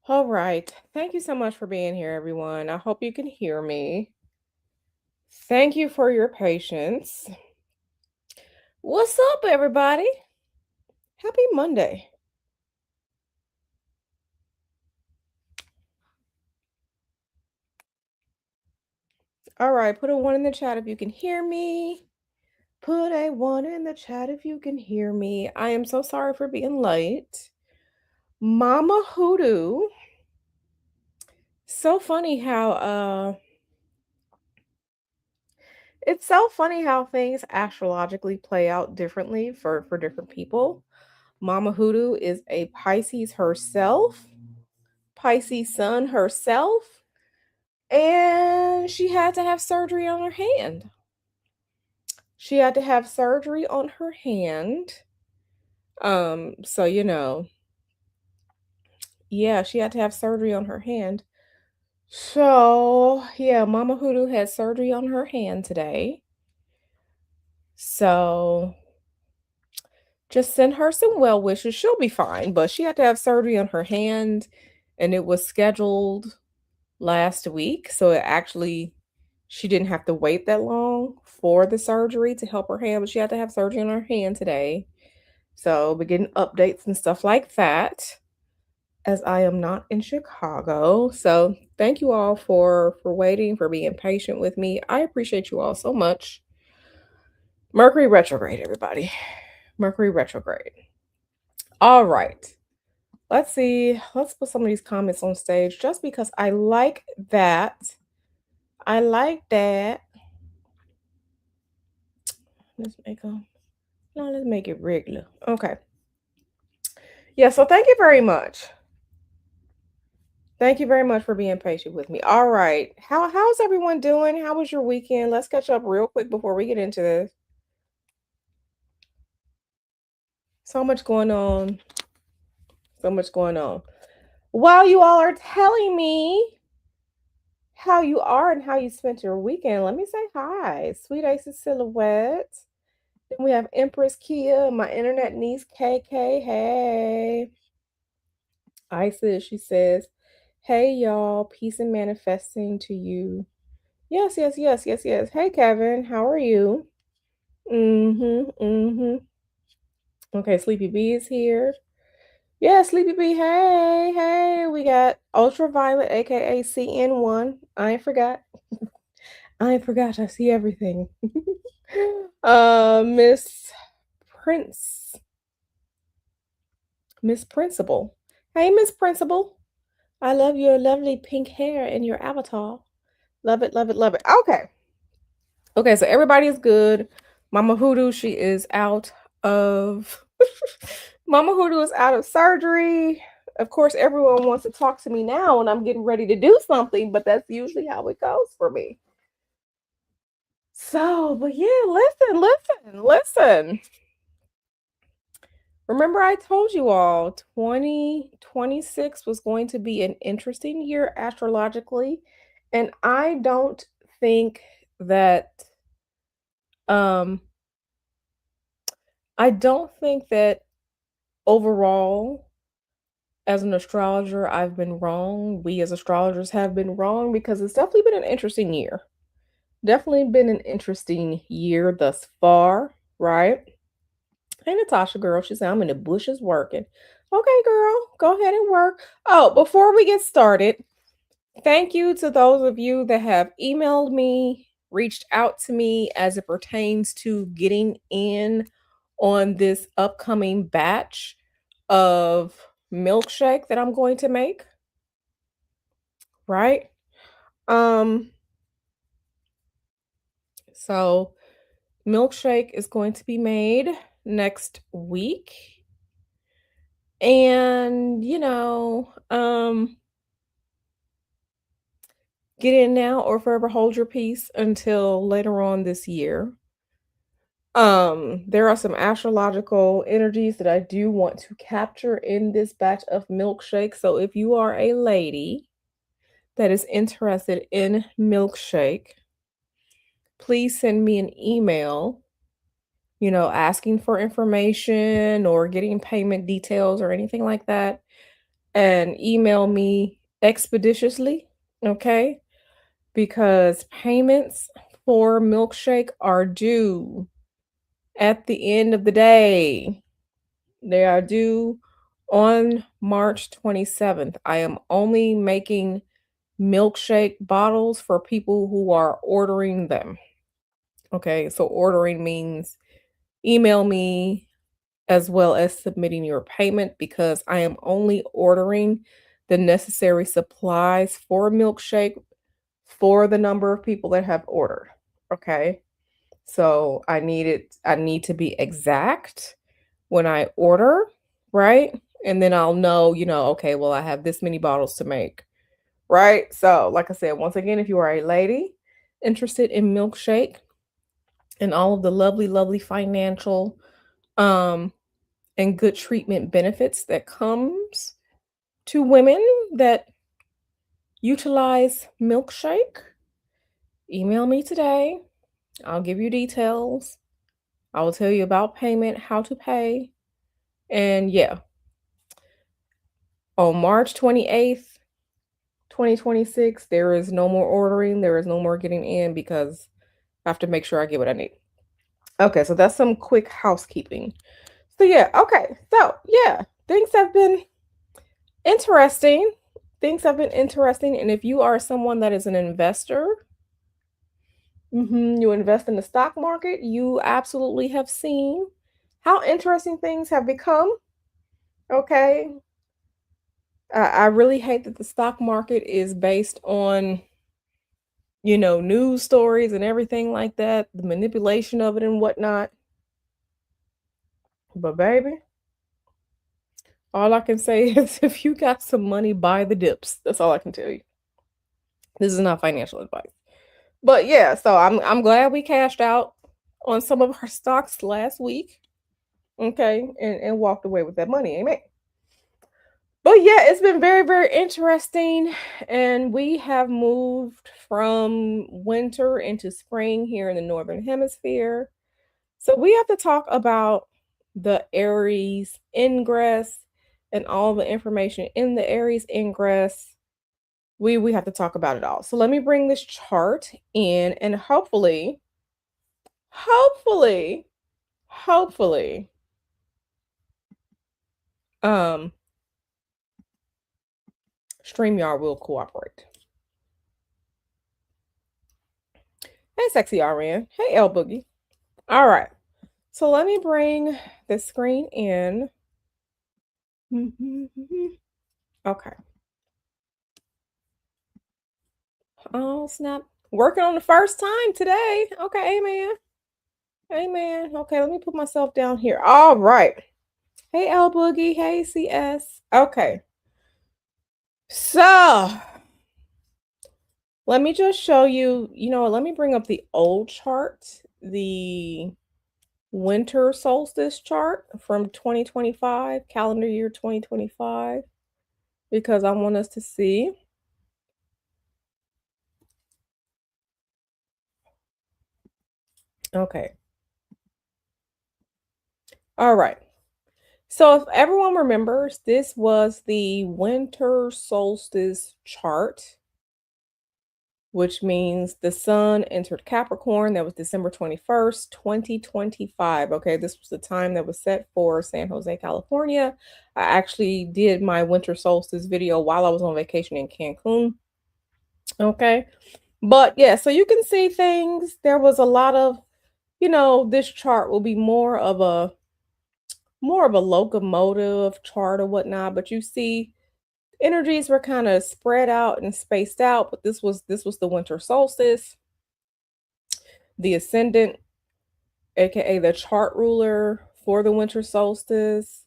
All right. Thank you so much for being here, everyone. I hope you can hear me. Thank you for your patience. What's up, everybody? Happy Monday. All right. Put a one in the chat if you can hear me. Put a one in the chat if you can hear me. I am so sorry for being late. Mama Hoodoo. So funny how it's so funny how things astrologically play out differently for different people. Mama Hoodoo is a Pisces herself, Pisces sun herself, and she had to have surgery on her hand. She had to have surgery on her hand. So yeah, she had to have surgery on her hand. So, yeah, Mama Hoodoo had surgery on her hand today. So, just send her some well wishes. She'll be fine, but she had to have surgery on her hand and it was scheduled last week. So it actually, she didn't have to wait that long for the surgery to help her hand, but she had to have surgery on her hand today. So we're getting updates and stuff like that as I am not in Chicago. So thank you all for waiting, for being patient with me. I appreciate you all so much. Mercury retrograde, everybody. Mercury retrograde. All right. Let's see. Let's put some of these comments on stage just because I like that. I like that. Let's make them. No, let's make it regular. Okay. Yeah, so thank you very much. Thank you very much for being patient with me. All right. How's everyone doing? How was your weekend? Let's catch up real quick before we get into this. So much going on. So much going on. While you all are telling me how you are and how you spent your weekend, let me say hi. Sweet Aces Silhouette. Then we have Empress Kia, my internet niece KK. Hey. Isis, she says, hey y'all, peace and manifesting to you. Yes, yes, yes, yes, yes. Hey Kevin, how are you? Mm-hmm. Mm-hmm. Okay, Sleepy B is here. Yeah, Sleepy B, hey, hey. We got Ultraviolet, aka CN1. I ain't forgot. I ain't forgot. I see everything. Miss Prince. Miss Principal. Hey, Miss Principal. I love your lovely pink hair and your avatar. Love it, love it, love it. Okay. Okay, so everybody is good. Mama Hoodoo, she is out of Mama Hoodoo is out of surgery. Of course, everyone wants to talk to me now and I'm getting ready to do something, but that's usually how it goes for me. So, but yeah, listen. Remember, I told you all 2026 was going to be an interesting year astrologically, and think that um I don't think that overall as an astrologer I've been wrong. We as astrologers have been wrong because it's definitely been an interesting year. Definitely been an interesting year thus far, right? Hey, Natasha, girl. She said, I'm in the bushes working. Okay, girl, go ahead and work. Oh, before we get started, thank you to those of you that have emailed me, reached out to me as it pertains to getting in on this upcoming batch of milkshake that I'm going to make, right? Um, so milkshake is going to be made next week. And, get in now or forever hold your peace until later on this year. There are some astrological energies that I do want to capture in this batch of milkshake. So if you are a lady that is interested in milkshake, please send me an email, asking for information or getting payment details or anything like that. and email me expeditiously, okay? Because payments for milkshake are due at the end of the day. They are due on March 27th. I am only making milkshake bottles for people who are ordering them. Okay, so ordering means email me as well as submitting your payment because I am only ordering the necessary supplies for a milkshake for the number of people that have ordered. Okay. So I need to be exact when I order, right? And then I'll know, okay, well, I have this many bottles to make, right? So, like I said, once again, if you are a lady interested in milkshake and all of the lovely, lovely financial um and good treatment benefits that comes to women that utilize milkshake, email me today. I'll give you details. I will tell you about payment, how to pay. And yeah, on March 28th, 2026, there is no more ordering. There is no more getting in because I have to make sure I get what I need. Okay, so that's some quick housekeeping. So yeah, okay. So yeah, things have been interesting. Things have been interesting. And if you are someone that is an investor, you invest in the stock market, you absolutely have seen how interesting things have become. Okay. I really hate that the stock market is based on, news stories and everything like that, the manipulation of it and whatnot. But baby, all I can say is if you got some money, buy the dips. That's all I can tell you. This is not financial advice. But yeah, so I'm glad we cashed out on some of our stocks last week. Okay, and walked away with that money. Amen. But yeah, it's been very, very interesting. And we have moved from winter into spring here in the Northern Hemisphere. So we have to talk about the Aries Ingress and all the information in the Aries Ingress. We have to talk about it all. So let me bring this chart in and hopefully, hopefully, um, StreamYard will cooperate. Hey, sexy RN. Hey, L Boogie. All right. So let me bring the screen in. Okay. Oh, snap. Working on the first time today. Okay, amen. Amen. Okay, let me put myself down here. All right. Hey, L Boogie. Hey, CS. Okay. So let me just show you, let me bring up the old chart, the winter solstice chart from 2025, calendar year 2025, because I want us to see. Okay. All right. So if everyone remembers, this was the winter solstice chart, which means the sun entered Capricorn. That was December 21st, 2025. Okay, this was the time that was set for San Jose, California. I actually did my winter solstice video while I was on vacation in Cancun. Okay, but yeah, so you can see things. There was a lot of, this chart will be more of a locomotive chart or whatnot, but you see energies were kind of spread out and spaced out, but this was the winter solstice. The ascendant, aka the chart ruler for the winter solstice,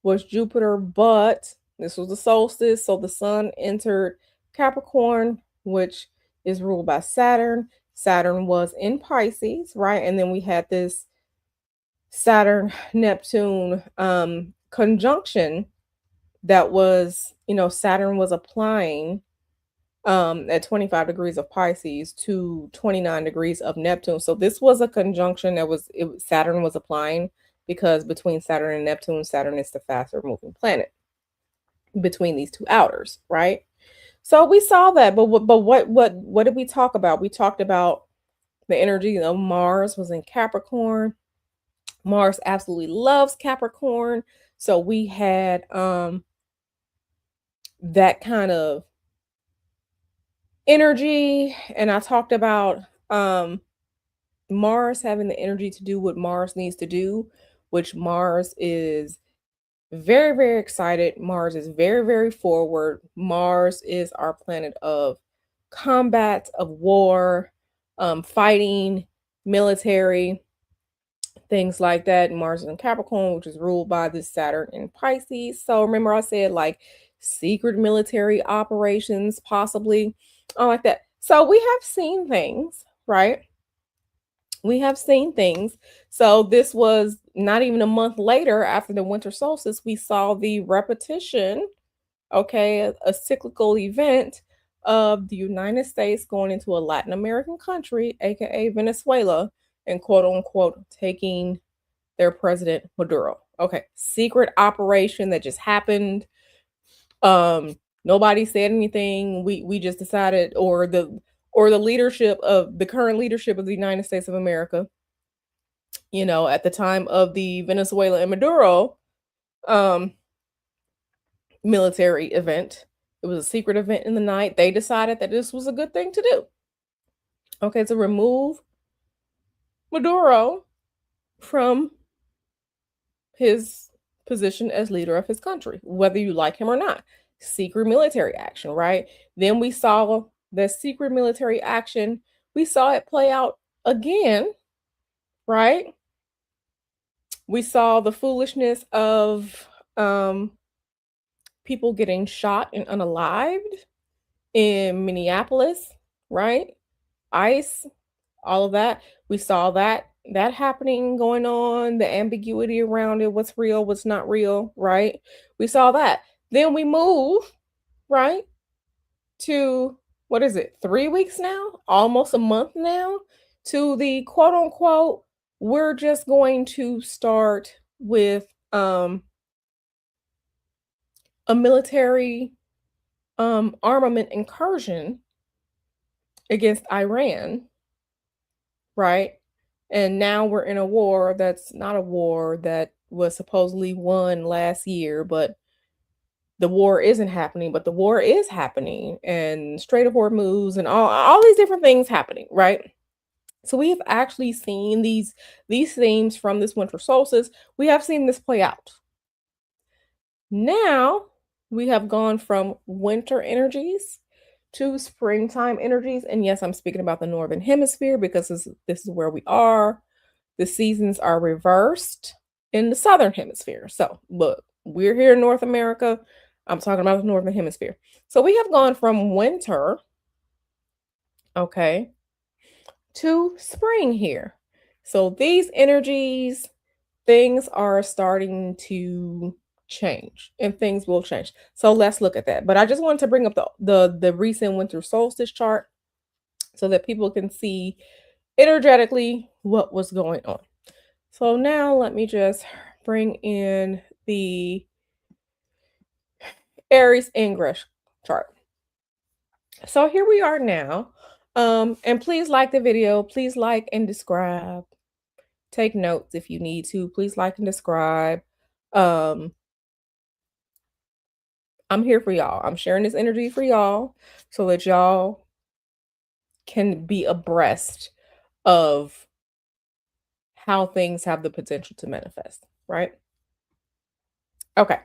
was Jupiter, but this was the solstice, so the sun entered Capricorn, which is ruled by Saturn. Saturn was in Pisces, right? And then we had this Saturn Neptune conjunction that was, Saturn was applying at 25 degrees of Pisces to 29 degrees of Neptune. So this was a conjunction that Saturn was applying because between Saturn and Neptune, Saturn is the faster moving planet. between these two outers, right? So we saw that, but what did we talk about? We talked about the energy of Mars was in Capricorn. Mars absolutely loves Capricorn. So we had that kind of energy, and I talked about Mars having the energy to do what Mars needs to do, which Mars is very, very excited. Mars is very, very forward. Mars is our planet of combat, of war, fighting, military, things like that. Mars is in Capricorn, which is ruled by the Saturn in Pisces. So remember, I said like secret military operations, possibly, like that. So we have seen things, right? We have seen things. So this was not even a month later after the winter solstice, we saw the repetition, okay, a cyclical event of the United States going into a Latin American country, aka Venezuela, and quote unquote taking their president Maduro. Okay, secret operation that just happened. Nobody said anything. We just decided, or the leadership of the current leadership of the United States of America, at the time of the Venezuela and Maduro um military event. It was a secret event in the night. They decided that this was a good thing to do. Okay, to remove Maduro from his position as leader of his country, whether you like him or not. Secret military action, right? Then we saw the secret military action. We saw it play out again, right? We saw the foolishness of people getting shot and unalived in Minneapolis, right? ICE, all of that. We saw that happening, going on, the ambiguity around it, what's real, what's not real, right? We saw that. Then we move, right, to what is it, 3 weeks now, almost a month now, to the quote unquote, we're just going to start with a military armament incursion against Iran, right? And now we're in a war that's not a war that was supposedly won last year, but the war isn't happening, but the war is happening, and Strait of Hormuz and all these different things happening, right? So we have actually seen these themes from this winter solstice. We have seen this play out. Now we have gone from winter energies to springtime energies. And yes, I'm speaking about the northern hemisphere because this is where we are. The seasons are reversed in the southern hemisphere. So, look, we're here in North America. I'm talking about the northern hemisphere. So, we have gone from winter, okay, to spring here. So, these energies, things are starting to change, and things will change. So, let's look at that. But I just wanted to bring up the recent winter solstice chart so that people can see energetically what was going on. So now let me just bring in the Aries Ingress chart. So here we are now. And please like the video. Please like and describe. Take notes if you need to. Please like and describe. Um, I'm here for y'all. I'm sharing this energy for y'all so that y'all can be abreast of how things have the potential to manifest, right? Okay.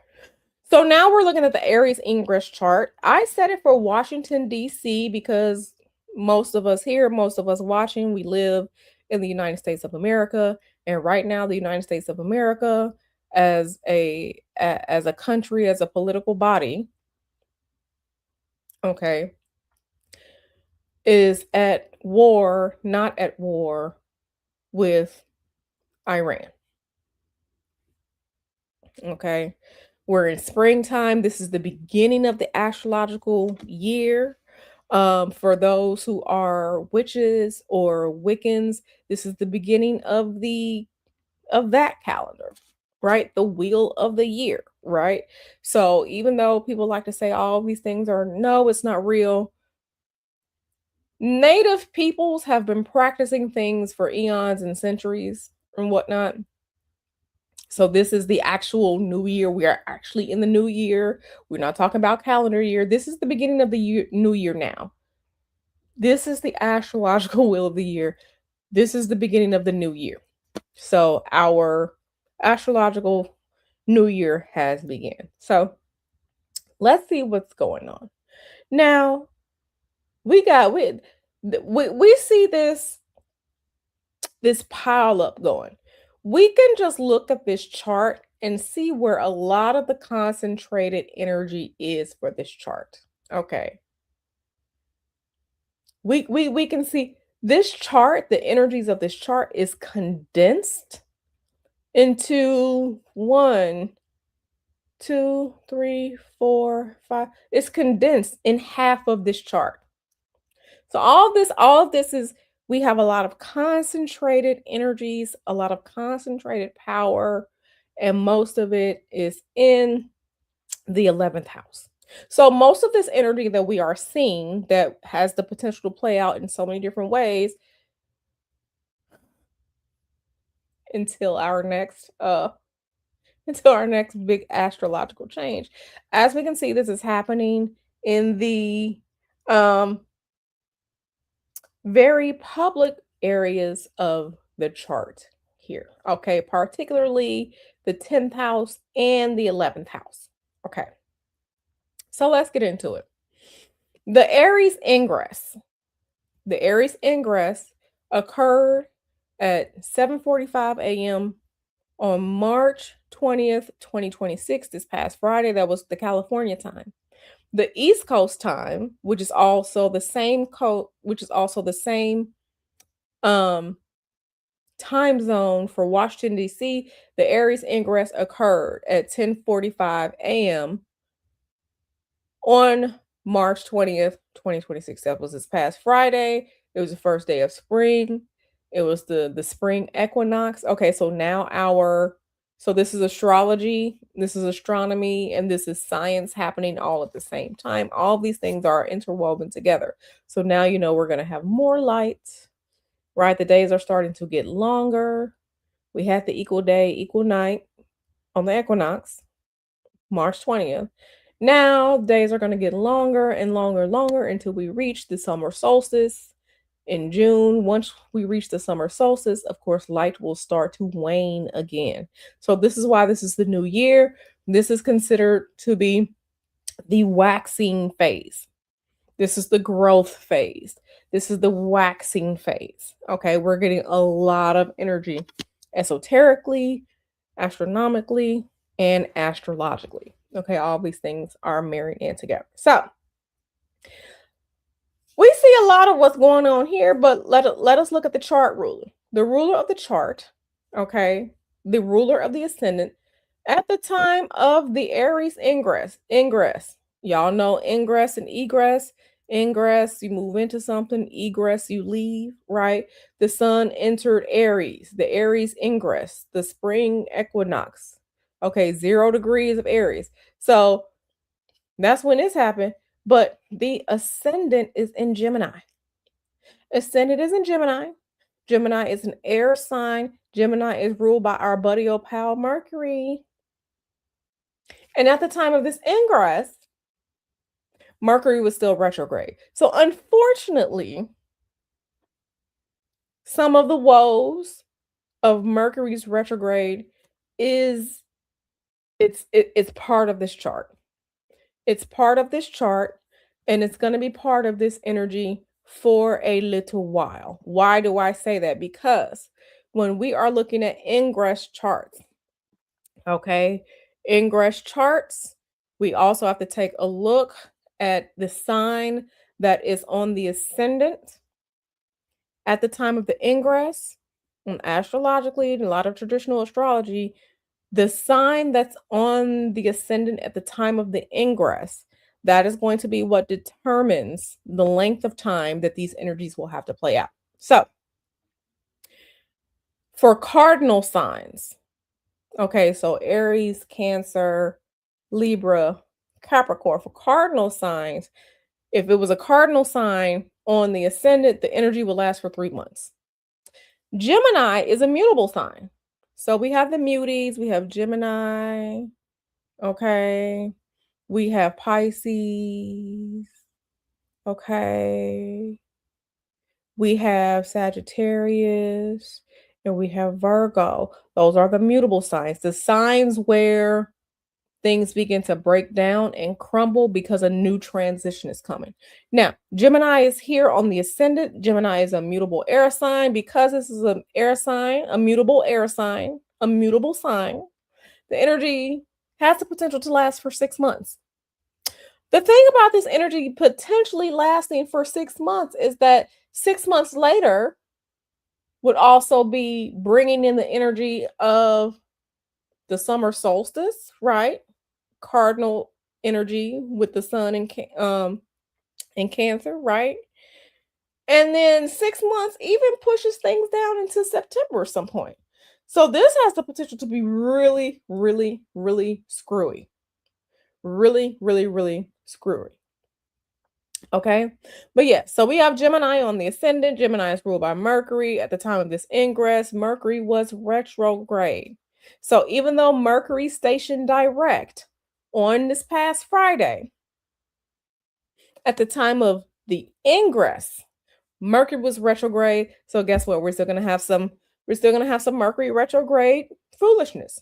So now we're looking at the Aries Ingress chart. I set it for Washington, D.C. because most of us here, most of us watching, we live in the United States of America. And right now, the United States of America as a country, as a political body, okay, is at war, not at war with Iran. Okay. We're in springtime. This is the beginning of the astrological year. For those who are witches or Wiccans, this is the beginning of that calendar, right? The wheel of the year, right? So even though people like to say all these things are no, it's not real, native peoples have been practicing things for eons and centuries and whatnot. So this is the actual new year. We are actually in the new year. We're not talking about calendar year. This is the beginning of the year, new year now. This is the astrological wheel of the year. This is the beginning of the new year. So our astrological new year has begun. So let's see what's going on. Now, we got we see this pile up going. We can just look at this chart and see where a lot of the concentrated energy is for this chart. Okay. We can see this chart, the energies of this chart is condensed into one, two, three, four, five. It's condensed in half of this chart. So all of this is we have a lot of concentrated energies, a lot of concentrated power, and most of it is in the 11th house. So most of this energy that we are seeing that has the potential to play out in so many different ways until our next until our next big astrological change. As we can see, this is happening in the um very public areas of the chart here. Okay, particularly the 10th house and the 11th house. Okay, so let's get into it. The Aries ingress. The Aries ingress occurred at 7:45 a.m. on March 20th, 2026, this past Friday. That was the California time. The East Coast time, which is also the same um time zone for Washington, D.C., the Aries ingress occurred at 10:45 a.m. on March 20th, 2026. That was this past Friday. It was the first day of spring. It was the spring equinox. Okay, so now so this is astrology, this is astronomy, and this is science happening all at the same time. All these things are interwoven together. So now you know we're going to have more light, right? The days are starting to get longer. We had the equal day, equal night on the equinox, March 20th. Now days are going to get longer and longer and longer until we reach the summer solstice in June. Once we reach the summer solstice, of course, light will start to wane again. So this is why this is the new year. This is considered to be the waxing phase. This is the growth phase. This is the waxing phase. Okay, we're getting a lot of energy esoterically, astronomically, and astrologically. Okay, all these things are married in together. So we see a lot of what's going on here, but let us look at the chart ruler. The ruler of the chart, okay, the ruler of the ascendant at the time of the Aries ingress. Y'all know ingress and egress. Ingress, you move into something, egress, you leave, right? The sun entered Aries, the Aries ingress, the spring equinox. Okay, 0 degrees of Aries. So that's when this happened. But the ascendant is in Gemini. Ascendant is in Gemini. Gemini is an air sign. Gemini is ruled by our buddy old pal Mercury. And at the time of this ingress, Mercury was still retrograde. So unfortunately, some of the woes of Mercury's retrograde is it's part of this chart. It's part of this chart, and it's going to be part of this energy for a little while. Why do I say that? Because when we are looking at ingress charts, okay, ingress charts, we also have to take a look at the sign that is on the ascendant at the time of the ingress. And astrologically, in a lot of traditional astrology, the sign that's on the ascendant at the time of the ingress, that is going to be what determines the length of time that these energies will have to play out. So, for cardinal signs, Okay, so Aries, Cancer, Libra, Capricorn for cardinal signs. If it was a cardinal sign on the ascendant, the energy will last for 3 months. Gemini is a mutable sign. So we have the muties, we have Gemini, okay. We have Pisces, okay. We have Sagittarius, and we have Virgo. Those are the mutable signs, the signs where things begin to break down and crumble because a new transition is coming. Now, Gemini is here on the ascendant. Gemini is a mutable air sign. Because this is an air sign, a mutable air sign, a mutable sign, the energy has the potential to last for 6 months. The thing about this energy potentially lasting for 6 months is that 6 months later would also be bringing in the energy of the summer solstice, right? Cardinal energy with the sun in Cancer, right? And then 6 months even pushes things down into September at some point. So this has the potential to be really, really, really screwy. Really, really, really screwy. Okay. But yeah, so we have Gemini on the ascendant. Gemini is ruled by Mercury. At the time of this ingress, Mercury was retrograde. So even though Mercury stationed direct on this past Friday, at the time of the ingress, Mercury was retrograde. So guess what? We're still gonna have some Mercury retrograde foolishness.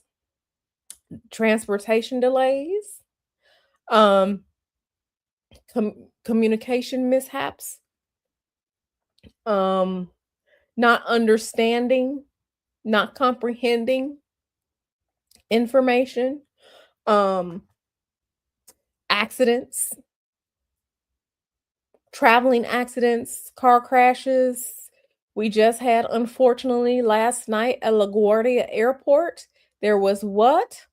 Transportation delays, um, communication mishaps, um, not understanding, not comprehending information, um, accidents, traveling accidents, car crashes. We just had, unfortunately, last night at LaGuardia Airport, there was what?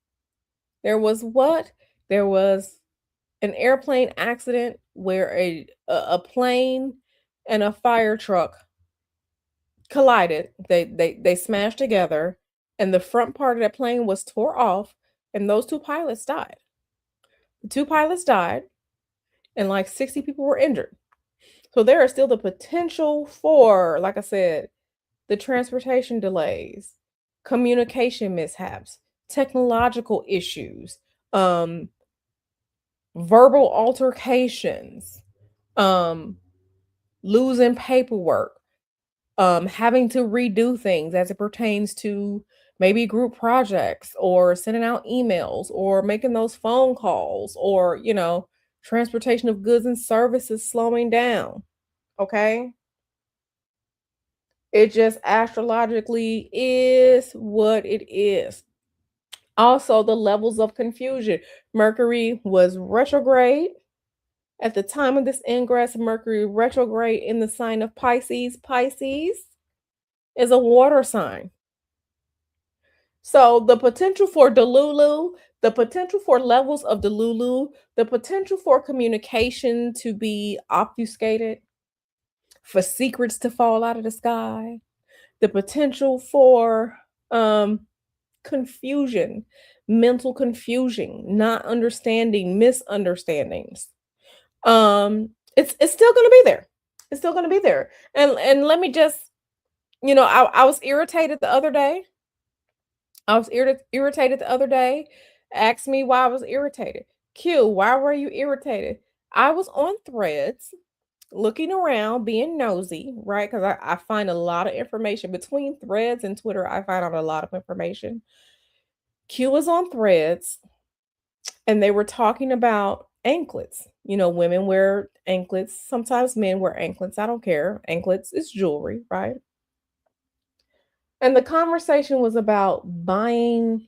There was what? There was an airplane accident where a plane and a fire truck collided. They smashed together, and the front part of that plane was tore off, and those two pilots died. The two pilots died, and like 60 people were injured. So there is still the potential for, like I said, the transportation delays, communication mishaps, technological issues, verbal altercations, um, losing paperwork, having to redo things as it pertains to maybe group projects or sending out emails or making those phone calls or, transportation of goods and services slowing down. Okay. It just astrologically is what it is. Also, the levels of confusion. Mercury was retrograde. At the time of this ingress, Mercury retrograde in the sign of Pisces. Pisces is a water sign. So the potential for Delulu, the potential for levels of Delulu, the potential for communication to be obfuscated, for secrets to fall out of the sky, the potential for confusion, mental confusion, not understanding, misunderstandings. It's still gonna be there. It's still gonna be there. And let me just, I was irritated the other day. I was irritated the other day. Asked me why I was irritated. Q, why were you irritated? I was on Threads looking around, being nosy, right? Because I find a lot of information between Threads and Twitter. I find out a lot of information. Q was on Threads and they were talking about anklets. Women wear anklets. Sometimes men wear anklets. I don't care. Anklets is jewelry, right? And the conversation was about buying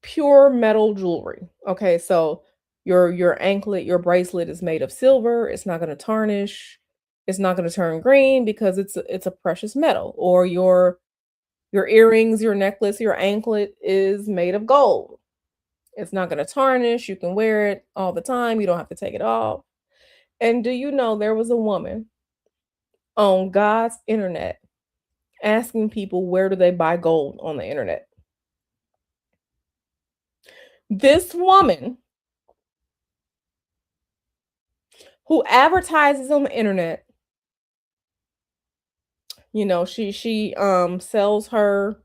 pure metal jewelry. Okay, so your anklet, your bracelet is made of silver. It's not going to tarnish. It's not going to turn green because it's a precious metal. Or your earrings, your necklace, your anklet is made of gold. It's not going to tarnish. You can wear it all the time. You don't have to take it off. And do you know there was a woman on God's internet asking people where do they buy gold on the internet. This woman who advertises on the internet, sells her,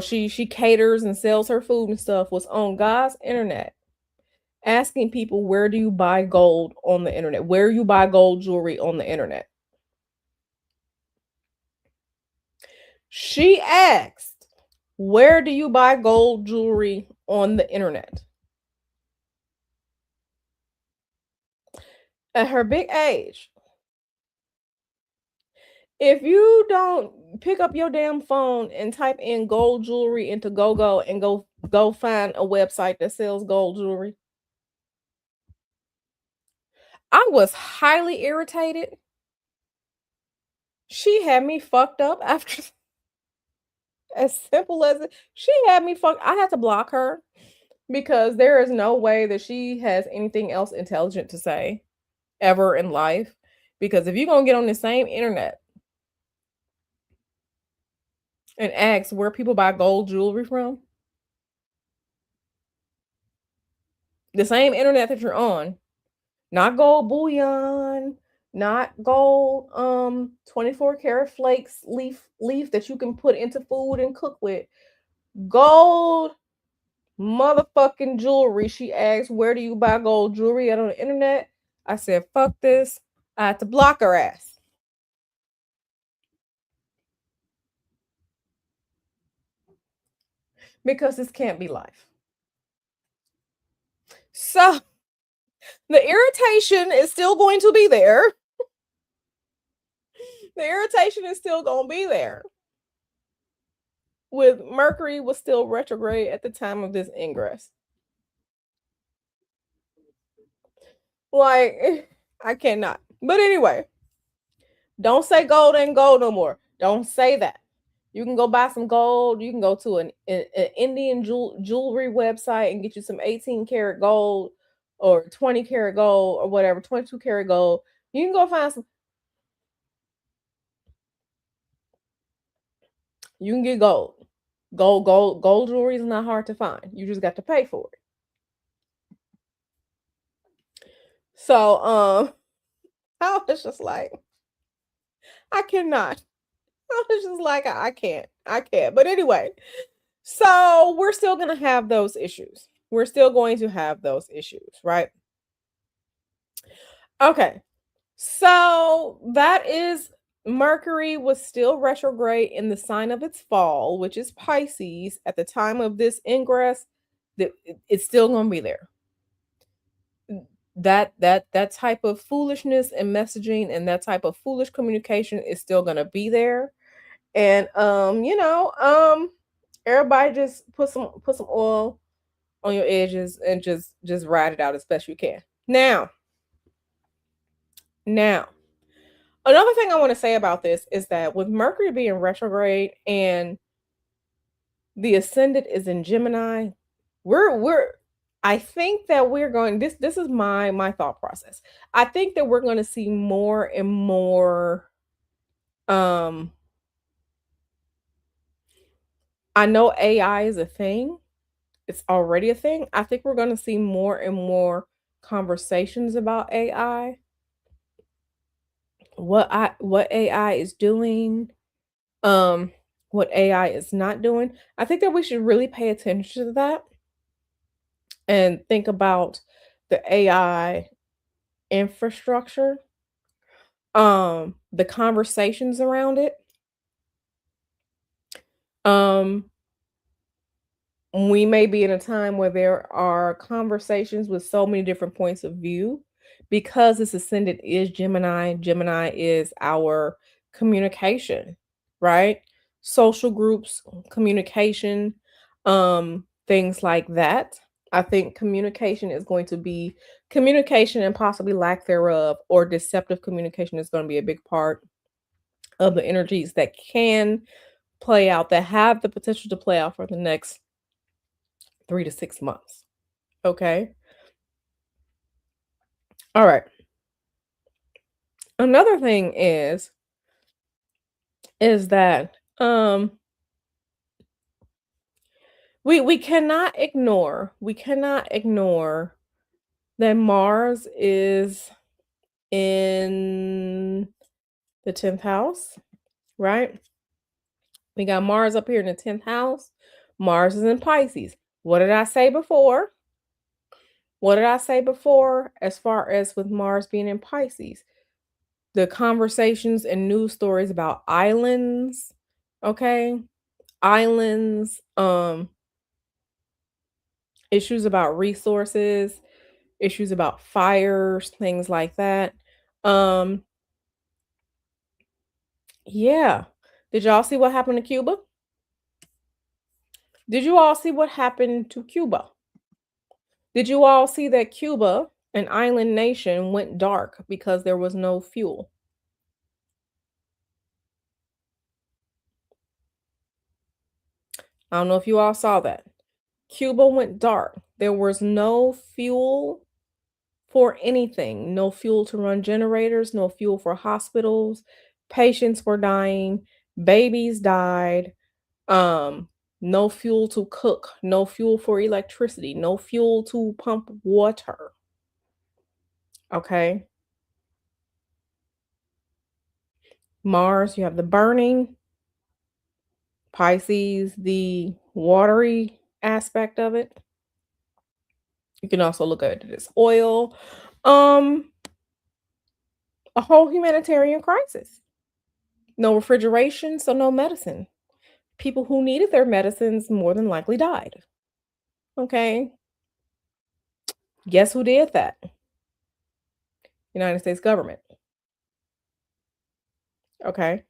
she caters and sells her food and stuff, was on God's internet asking people where do you buy gold on the internet? Where you buy gold jewelry on the internet? She asked, where do you buy gold jewelry on the internet? At her big age, if you don't pick up your damn phone and type in gold jewelry into GoGo and go find a website that sells gold jewelry, I was highly irritated. She had me fucked up after as simple as it. She had me fucked. I had to block her because there is no way that she has anything else intelligent to say ever in life. Because if you're gonna get on the same internet and ask where people buy gold jewelry from, the same internet that you're on, not gold bullion, not gold 24 karat flakes leaf that you can put into food and cook with. Gold motherfucking jewelry. She asked, where do you buy gold jewelry at on the internet? I said, fuck this. I had to block her ass. Because this can't be life. So the irritation is still going to be there. The irritation is still going to be there. With Mercury was still retrograde at the time of this ingress. Like, I cannot. But anyway, don't say gold ain't gold no more. Don't say that. You can go buy some gold. You can go to an Indian jewelry website and get you some 18 karat gold or 20 karat gold or whatever, 22 karat gold. You can go find some. You can get gold. Gold jewelry is not hard to find. You just got to pay for it. So, I was just like, I cannot. I was just like, I can't. I can't. But anyway, so we're still going to have those issues. We're still going to have those issues, right? Okay. So that is Mercury was still retrograde in the sign of its fall, which is Pisces, at the time of this ingress. That it's still going to be there. That type of foolishness and messaging and that type of foolish communication is still going to be there. And everybody just put some oil on your edges and just ride it out as best you can. Now, another thing I want to say about this is that with Mercury being retrograde and the ascendant is in Gemini, we're I think that we're going this is my thought process. I think that we're going to see more and more um I know AI is a thing. It's already a thing. I think we're going to see more and more conversations about AI, what AI is doing, um, what AI is not doing. I think that we should really pay attention to that and think about the AI infrastructure, the conversations around it. Um, we may be in a time where there are conversations with so many different points of view because this ascendant is Gemini. Gemini is our communication, right? Social groups, communication, things like that. I think communication is going to be communication and possibly lack thereof, or deceptive communication is going to be a big part of the energies that can play out, that have the potential to play out for the next 3 to 6 months. Okay. All right. Another thing is is that we cannot ignore that Mars is in the 10th house, right? We got Mars up here in the 10th house. Mars is in Pisces. What did I say before? What did I say before as far as with Mars being in Pisces? The conversations and news stories about islands, okay? Islands, issues about resources, issues about fires, things like that. Um, yeah. Did y'all see what happened to Cuba? Did you all see what happened to Cuba? Did you all see that Cuba, an island nation, went dark because there was no fuel? I don't know if you all saw that. Cuba went dark. There was no fuel for anything, no fuel to run generators, no fuel for hospitals. Patients were dying, babies died. Um, no fuel to cook, no fuel for electricity, no fuel to pump water. Okay. Mars, you have the burning, Pisces, the watery aspect of it. You can also look at it as oil. Um, a whole humanitarian crisis. No refrigeration, so no medicine. People who needed their medicines more than likely died. Okay. Guess who did that? United States government. Okay.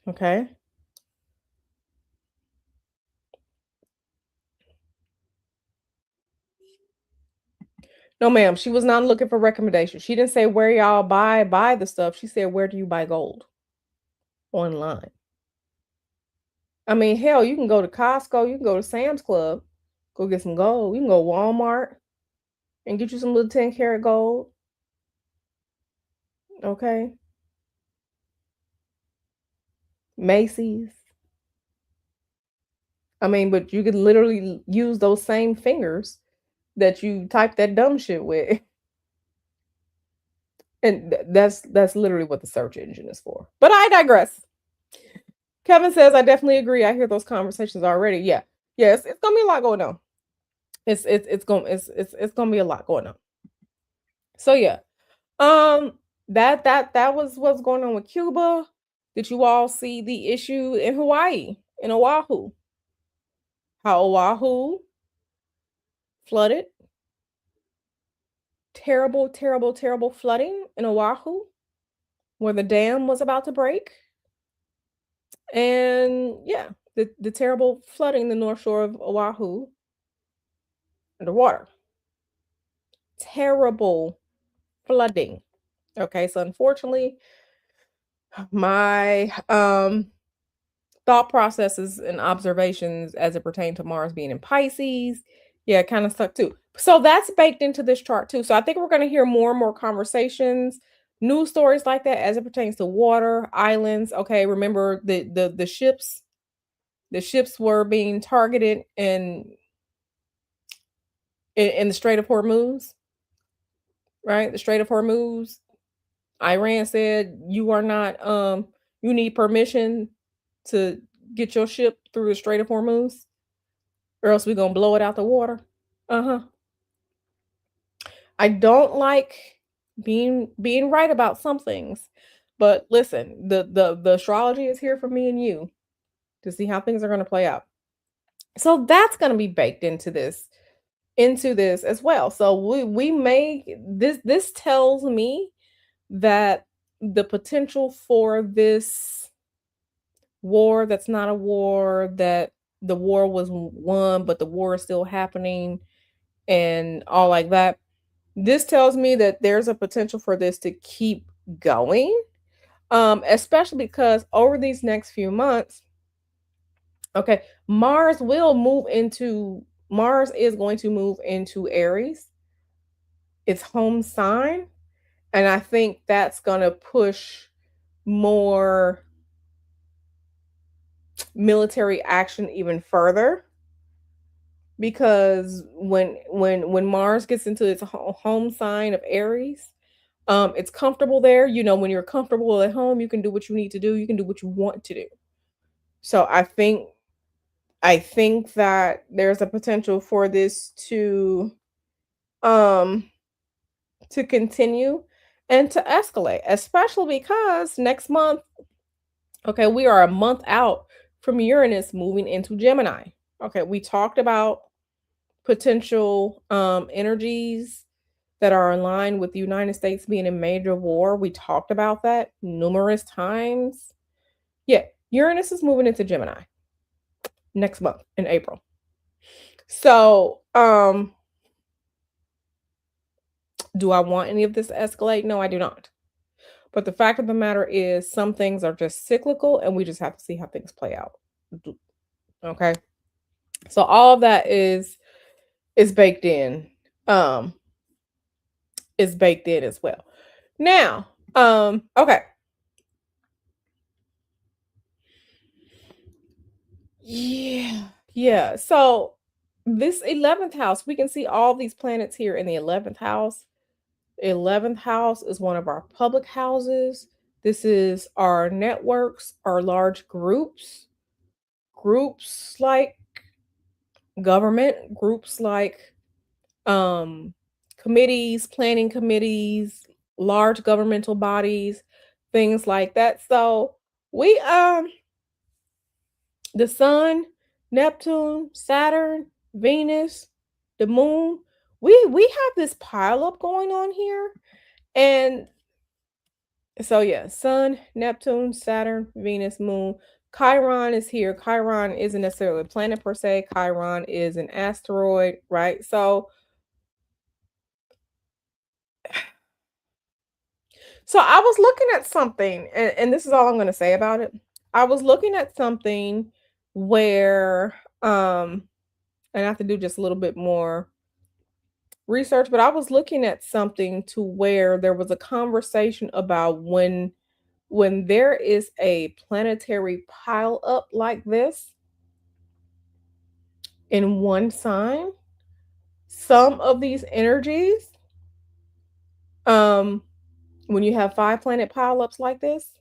Okay. No, ma'am. She was not looking for recommendations. She didn't say where y'all buy the stuff. She said, where do you buy gold? Online. I mean, hell, you can go to Costco, you can go to Sam's Club, go get some gold. You can go Walmart and get you some little 10-carat gold. Okay. Macy's. I mean, but you could literally use those same fingers that you type that dumb shit with. And that's literally what the search engine is for. But I digress. Kevin says, I definitely agree. I hear those conversations already. Yeah. Yes, it's gonna be a lot going on. It's gonna be a lot going on. So yeah. That was what's going on with Cuba. Did you all see the issue in Hawaii, in Oahu? How Oahu flooded? Terrible, terrible, terrible flooding in Oahu, where the dam was about to break. And yeah, the terrible flooding in the north shore of Oahu underwater. Terrible flooding. Okay, so unfortunately, my thought processes and observations as it pertained to Mars being in Pisces, yeah, it kind of stuck too. So that's baked into this chart too. So I think we're going to hear more and more conversations, news stories like that as it pertains to water, islands. Okay, remember the ships were being targeted in the Strait of Hormuz, right? The Strait of Hormuz. Iran said you are not you need permission to get your ship through the Strait of Hormuz, or else we're gonna blow it out the water. Uh-huh. I don't like being right about some things, but listen, the astrology is here for me and you to see how things are gonna play out. So that's gonna be baked into this as well. So we may this tells me that the potential for this war that's not a war, that the war was won but the war is still happening and all like that, this tells me that there's a potential for this to keep going, especially because over these next few months, okay, Mars is going to move into Aries, its home sign. And I think that's gonna push more military action even further because when Mars gets into its home sign of Aries, it's comfortable there. You know, when you're comfortable at home, you can do what you need to do. You can do what you want to do. So I think that there's a potential for this um to continue and to escalate, especially because next month, okay, we are a month out from Uranus moving into Gemini. Okay, we talked about potential energies that are in line with the United States being in major war. We talked about that numerous times. Yeah, Uranus is moving into Gemini next month in April. So, do I want any of this to escalate? No, I do not. But the fact of the matter is some things are just cyclical and we just have to see how things play out. Okay? So all of that is baked in. Um is baked in as well. Now, okay. Yeah. Yeah. So this 11th house, we can see all these planets here in the 11th house. 11th house is one of our public houses. This is our networks, our large groups like government, groups like um committees, planning committees, large governmental bodies, things like that. So we the sun, Neptune, Saturn, Venus, the moon, we have this pile up going on here. And so yeah, sun, Neptune, Saturn, Venus, moon. Chiron is here. Chiron isn't necessarily a planet per se. Chiron is an asteroid, right? So I was looking at something, and this is all I'm going to say about it. I was looking at something where, and I have to do just a little bit more research, but I was looking at something to where there was a conversation about when there is a planetary pile up like this in one sign, some of these energies, um, when you have 5 planet pile ups like this,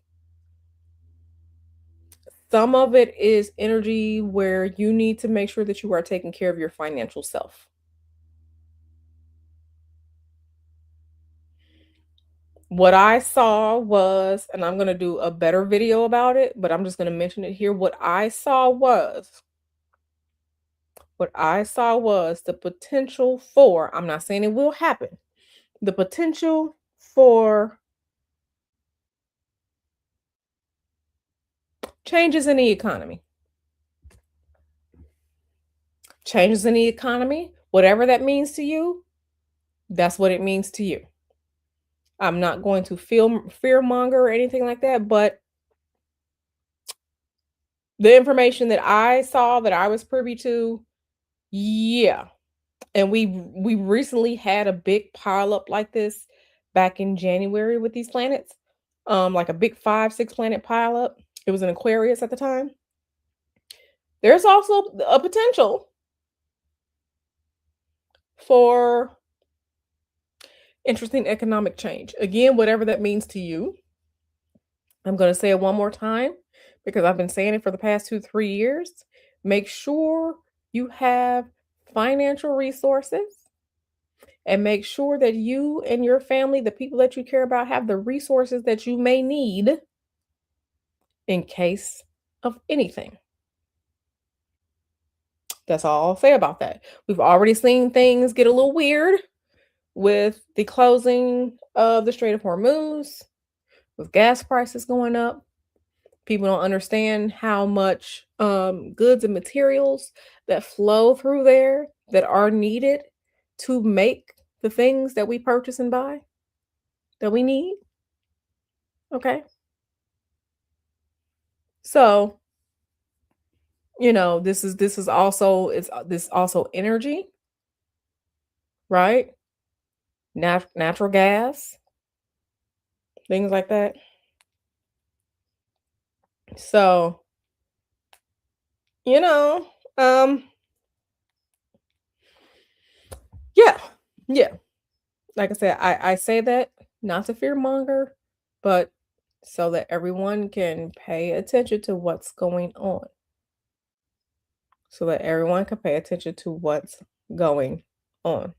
some of it is energy where you need to make sure that you are taking care of your financial self. What I saw was, and I'm going to do a better video about it, but I'm just going to mention it here. What I saw was the potential for, I'm not saying it will happen, the potential for changes in the economy. Changes in the economy, whatever that means to you, that's what it means to you. I'm not going to feel fear monger or anything like that, but the information that I saw that I was privy to, yeah. And we recently had a big pile up like this back in January with these planets. Like a big 5, 6 planet pile up. It was in Aquarius at the time. There's also a potential for interesting economic change. Again, whatever that means to you. I'm going to say it one more time because I've been saying it for the past 2, 3 years. Make sure you have financial resources and make sure that you and your family, the people that you care about, have the resources that you may need in case of anything. That's all I'll say about that. We've already seen things get a little weird with the closing of the Strait of Hormuz, with gas prices going up. People don't understand how much goods and materials that flow through there that are needed to make the things that we purchase and buy that we need. Okay. So, this is also it's this also energy, right? Natural gas. things like that. So, you know, um, yeah, yeah. Like I said, I say that not to fearmonger, but so that everyone can pay attention to what's going on. So that everyone can pay attention to what's going on.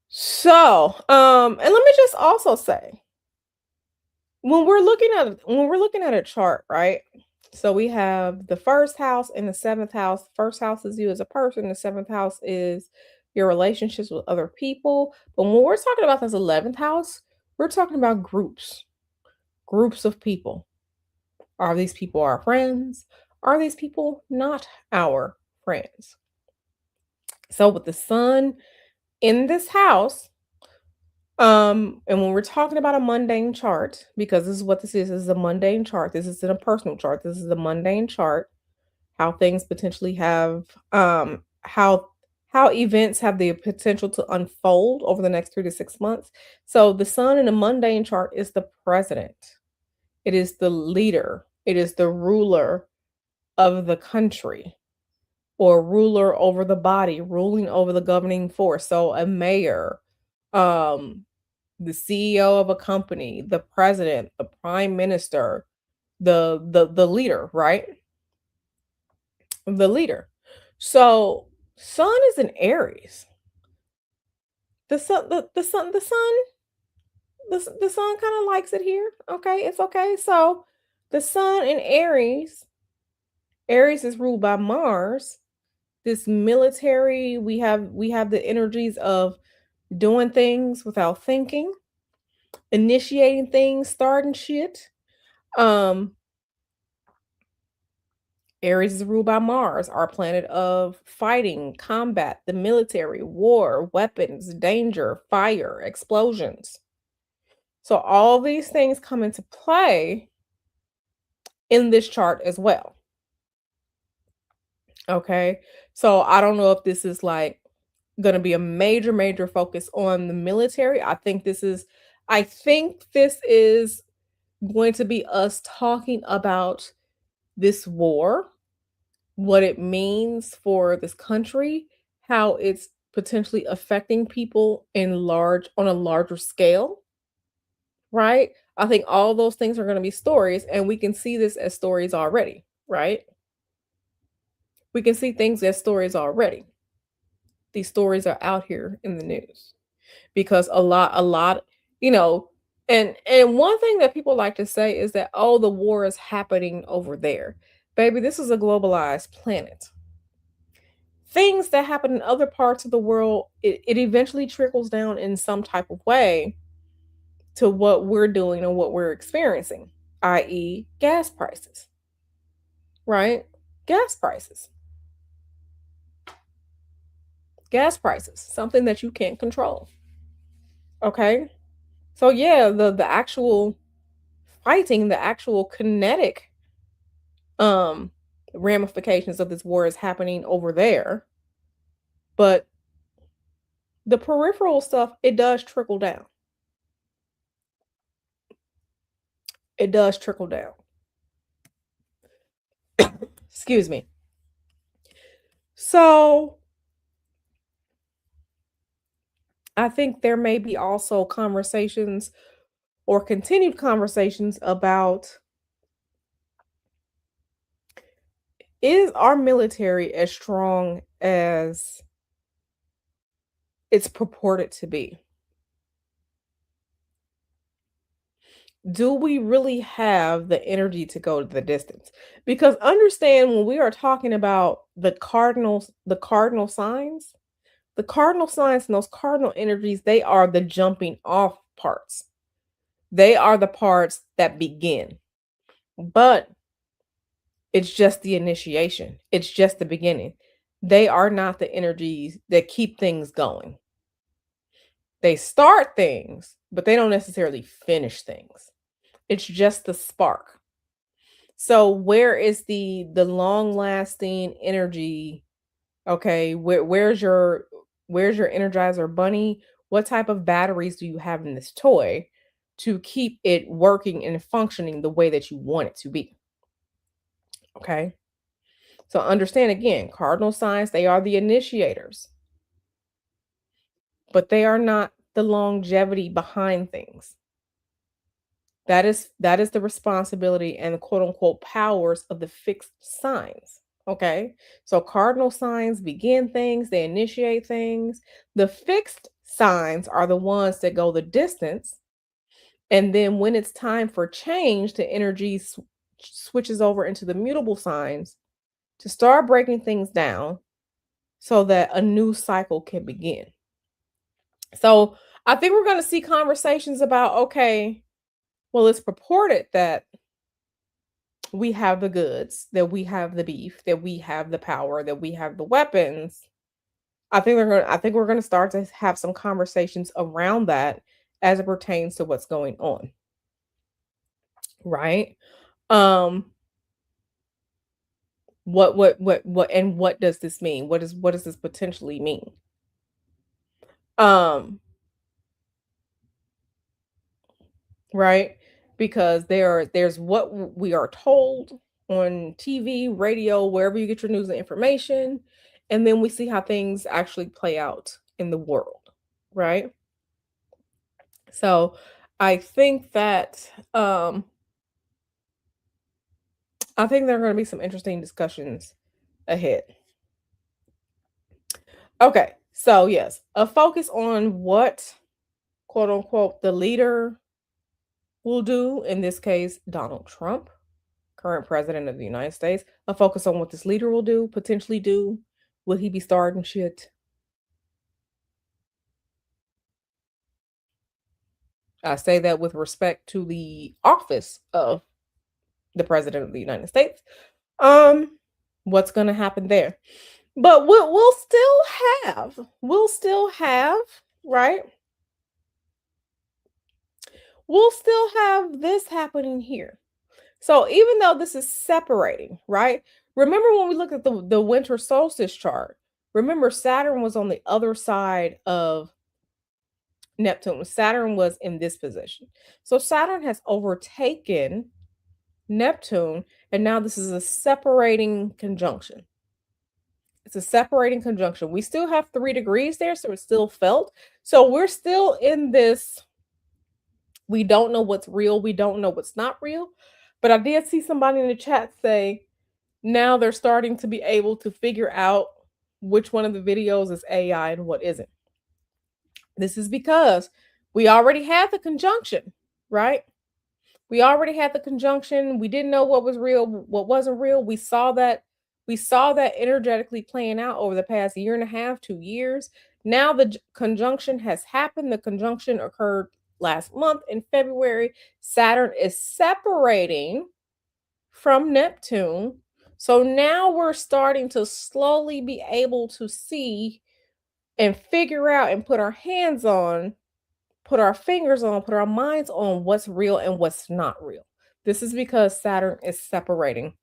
So, and let me just also say, when we're looking at a chart, right? So we have the first house and the seventh house. First house is you as a person, the seventh house is your relationships with other people. But when we're talking about this 11th house, we're talking about groups of people. Are these people our friends? Are these people not our friends? So with the sun in this house, and when we're talking about a mundane chart, because this is what this is a mundane chart. This isn't a personal chart. This is a mundane chart. How things potentially have how events have the potential to unfold over the next 3 to 6 months. So the sun in a mundane chart is the president. It is the leader. It is the ruler of the country or ruler over the body, ruling over the governing force. So a mayor, um, the CEO of a company, the president, the prime minister, the leader, right? The leader. So sun is in Aries. The sun kind of likes it here. Okay, it's okay. So the sun in Aries, Aries is ruled by Mars. This military, we have the energies of doing things without thinking, initiating things, starting shit. Um, Aries is ruled by Mars, our planet of fighting, combat, the military, war, weapons, danger, fire, explosions. So all these things come into play in this chart as well. Okay. So I don't know if this is like going to be a major focus on the military. I think this is going to be us talking about this war, what it means for this country, how it's potentially affecting people on a larger scale, right? I think all those things are going to be stories, and we can see this as stories already, right? We can see things as stories already. These stories are out here in the news because a lot, you know, and one thing that people like to say is that, oh, the war is happening over there. Baby, this is a globalized planet. Things that happen in other parts of the world, it eventually trickles down in some type of way to what we're doing and what we're experiencing, i.e., gas prices, right? Gas prices, gas prices, something that you can't control. Okay. So, yeah, the actual fighting, the actual kinetic um ramifications of this war is happening over there. But the peripheral stuff, it does trickle down. It does trickle down. Excuse me. So I think there may be also conversations or continued conversations about, is our military as strong as it's purported to be? Do we really have the energy to go the distance? Because understand, when we are talking about the cardinal signs and those cardinal energies, they are the jumping off parts. They are the parts that begin. But it's just the initiation. It's just the beginning. They are not the energies that keep things going. They start things, but they don't necessarily finish things. It's just the spark. So where is the long lasting energy? Okay, where's your energizer bunny? What type of batteries do you have in this toy to keep it working and functioning the way that you want it to be? Okay. So understand again, cardinal signs, they are the initiators, but they are not the longevity behind things. That is the responsibility and the quote unquote powers of the fixed signs. Okay. So cardinal signs begin things, they initiate things. The fixed signs are the ones that go the distance. And then when it's time for change, the energy switches over into the mutable signs to start breaking things down so that a new cycle can begin. So I think we're going to see conversations about okay, well, it's purported that we have the goods, that we have the beef, that we have the power, that we have the weapons. I think we're going to start to have some conversations around that as it pertains to what's going on, right? Um what does this mean? What does this potentially mean? Um right? Because there's what we are told on TV, radio, wherever you get your news and information, and then we see how things actually play out in the world, right? So I think that I think there are going to be some interesting discussions ahead. Okay, so yes, a focus on what quote unquote the leader will do, in this case, Donald Trump, current president of the United States, a focus on what this leader will do, potentially do. Will he be starting shit? I say that with respect to the office of the president of the United States. Um, what's going to happen there? But we'll still have, right? We'll still have this happening here. So even though this is separating, right? Remember when we look at the winter solstice chart, remember Saturn was on the other side of Neptune. Saturn was in this position. So Saturn has overtaken Neptune, and now this is a separating conjunction. It's a separating conjunction. We still have 3 degrees there, so it's still felt. So we're still in this. We don't know what's real. We don't know what's not real. But I did see somebody in the chat say now they're starting to be able to figure out which one of the videos is AI and what isn't. This is because we already had the conjunction, right? We already had the conjunction. We didn't know what was real, what wasn't real. We saw that energetically playing out over the past year and a half, 2 years. Now the conjunction has happened. The conjunction occurred last month in February. Saturn is separating from Neptune. So now we're starting to slowly be able to see and figure out and put our hands on, put our fingers on, put our minds on what's real and what's not real. This is because Saturn is separating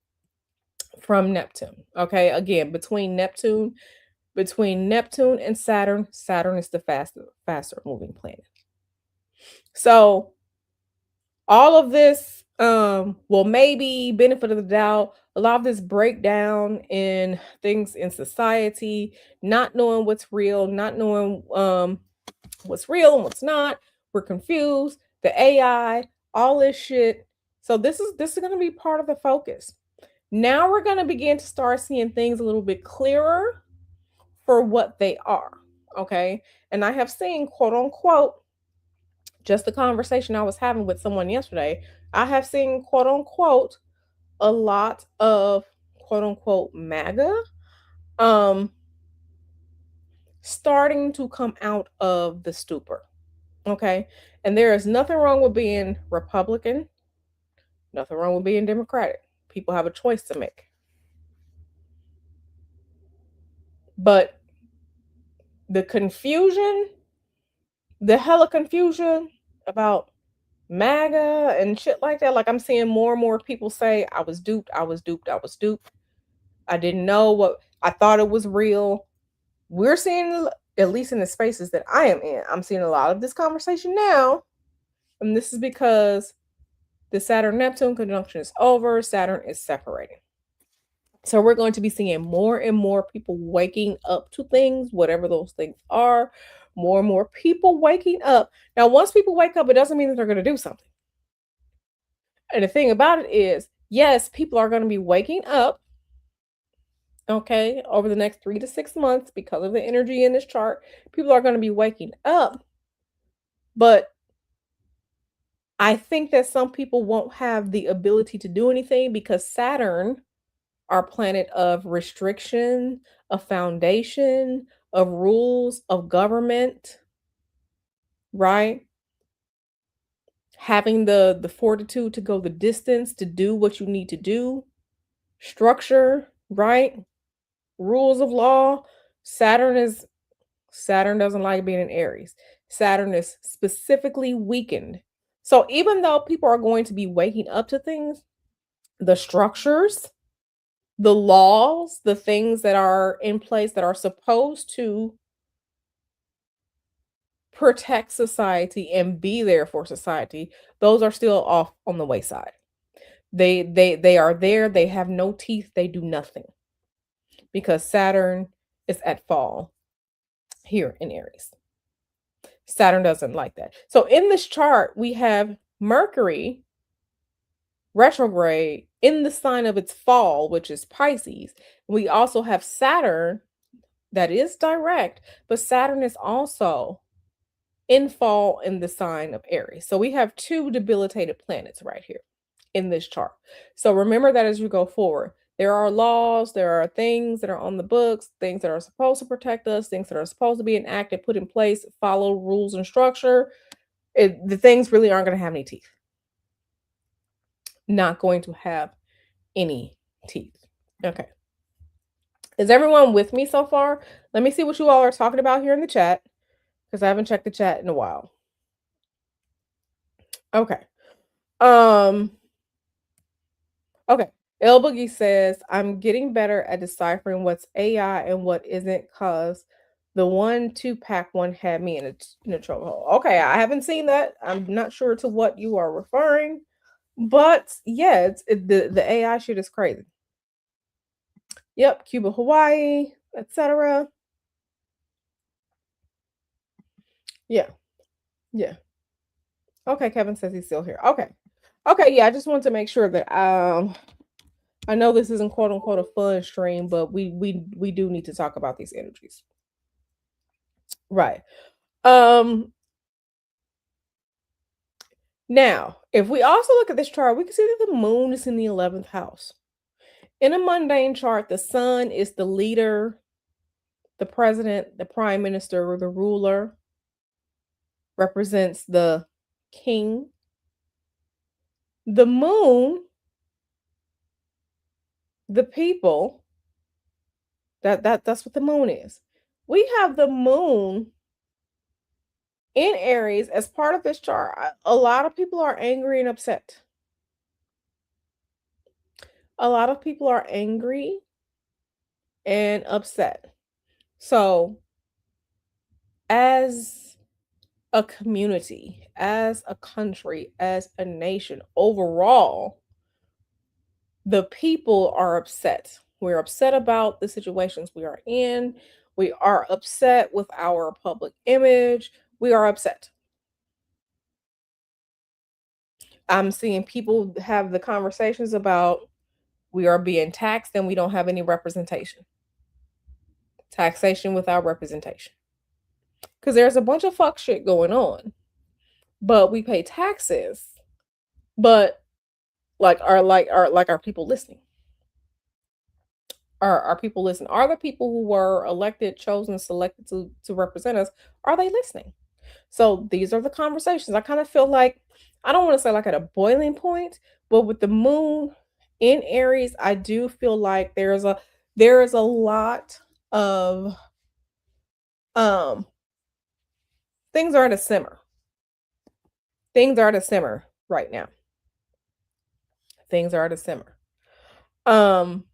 from Neptune. Okay, again, between Neptune and Saturn, Saturn is the faster moving planet. So all of this well, maybe benefit of the doubt, a lot of this breakdown in things in society, not knowing what's real, not knowing what's real and what's not. We're confused. The AI, all this shit. So this is going to be part of the focus. Now we're going to begin to start seeing things a little bit clearer for what they are. Okay. And I have seen, quote unquote, just the conversation I was having with someone yesterday. I have seen, quote unquote, a lot of quote unquote MAGA um starting to come out of the stupor. Okay. And there is nothing wrong with being Republican, nothing wrong with being Democratic. People have a choice to make. But the confusion, the hella confusion about MAGA and shit like that, like I'm seeing more and more people say, I was duped, I was duped, I was duped. I didn't know what I thought it was real. We're seeing at least in the spaces that I am in. I'm seeing a lot of this conversation now, and this is because the Saturn Neptune conjunction is over, Saturn is separating. So we're going to be seeing more and more people waking up to things, whatever those things are. More and more people waking up. Now, once people wake up, it doesn't mean that they're going to do something. And the thing about it is, yes, people are going to be waking up, okay, over the next 3 to 6 months because of the energy in this chart. People are going to be waking up, but I think that some people won't have the ability to do anything because Saturn, our planet of restriction, of foundation, of rules, of government, right? Having the fortitude to go the distance to do what you need to do, structure, right? Rules of law. Saturn is Saturn doesn't like being in Aries. Saturn is specifically weakened. So even though people are going to be waking up to things, the structures, the laws, the things that are in place that are supposed to protect society and be there for society, those are still off on the wayside. They are there, they have no teeth, they do nothing because Saturn is at fall here in Aries. Saturn doesn't like that. So in this chart, we have Mercury retrograde in the sign of its fall, which is Pisces. We also have Saturn that is direct, but Saturn is also in fall in the sign of Aries. So we have two debilitated planets right here in this chart. So remember that as you go forward. There are laws, there are things that are on the books, things that are supposed to protect us, things that are supposed to be enacted, put in place, follow rules and structure. The things really aren't going to have any teeth. Not going to have any teeth. Okay. Is everyone with me so far? Let me see what you all are talking about here in the chat because I haven't checked the chat in a while. Okay. Um okay. El Boogie says, I'm getting better at deciphering what's AI and what isn't because the 1-2 pack one had me in a trouble. Okay, I haven't seen that. I'm not sure to what you are referring. But yeah, the AI shit is crazy. Yep, Cuba, Hawaii, etc. Yeah, yeah. Okay, Kevin says he's still here. Okay. Okay, yeah, I just wanted to make sure that I know this isn't quote unquote a fun stream, but we do need to talk about these energies. Right. Um Now, if we also look at this chart, we can see that the moon is in the 11th house. In a mundane chart, the sun is the leader, the president, the prime minister, or the ruler, represents the king. The moon, the people, that's what the moon is. We have the moon in Aries as part of this chart. A lot of people are angry and upset. A lot of people are angry and upset. So, as a community, as a country, as a nation, overall, the people are upset. We're upset about the situations we are in. We are upset with our public image. We are upset. I'm seeing people have the conversations about we are being taxed and we don't have any representation. Taxation without representation. Because there's a bunch of fuck shit going on. But we pay taxes. But are people listening? Are people listening? Are the people who were elected, chosen, selected to represent us, are they listening? So these are the conversations. I kind of feel like I don't want to say like at a boiling point, but with the moon in Aries, I do feel like there is a lot of um things are at a simmer. Things are at a simmer right now. Things are at a simmer. Um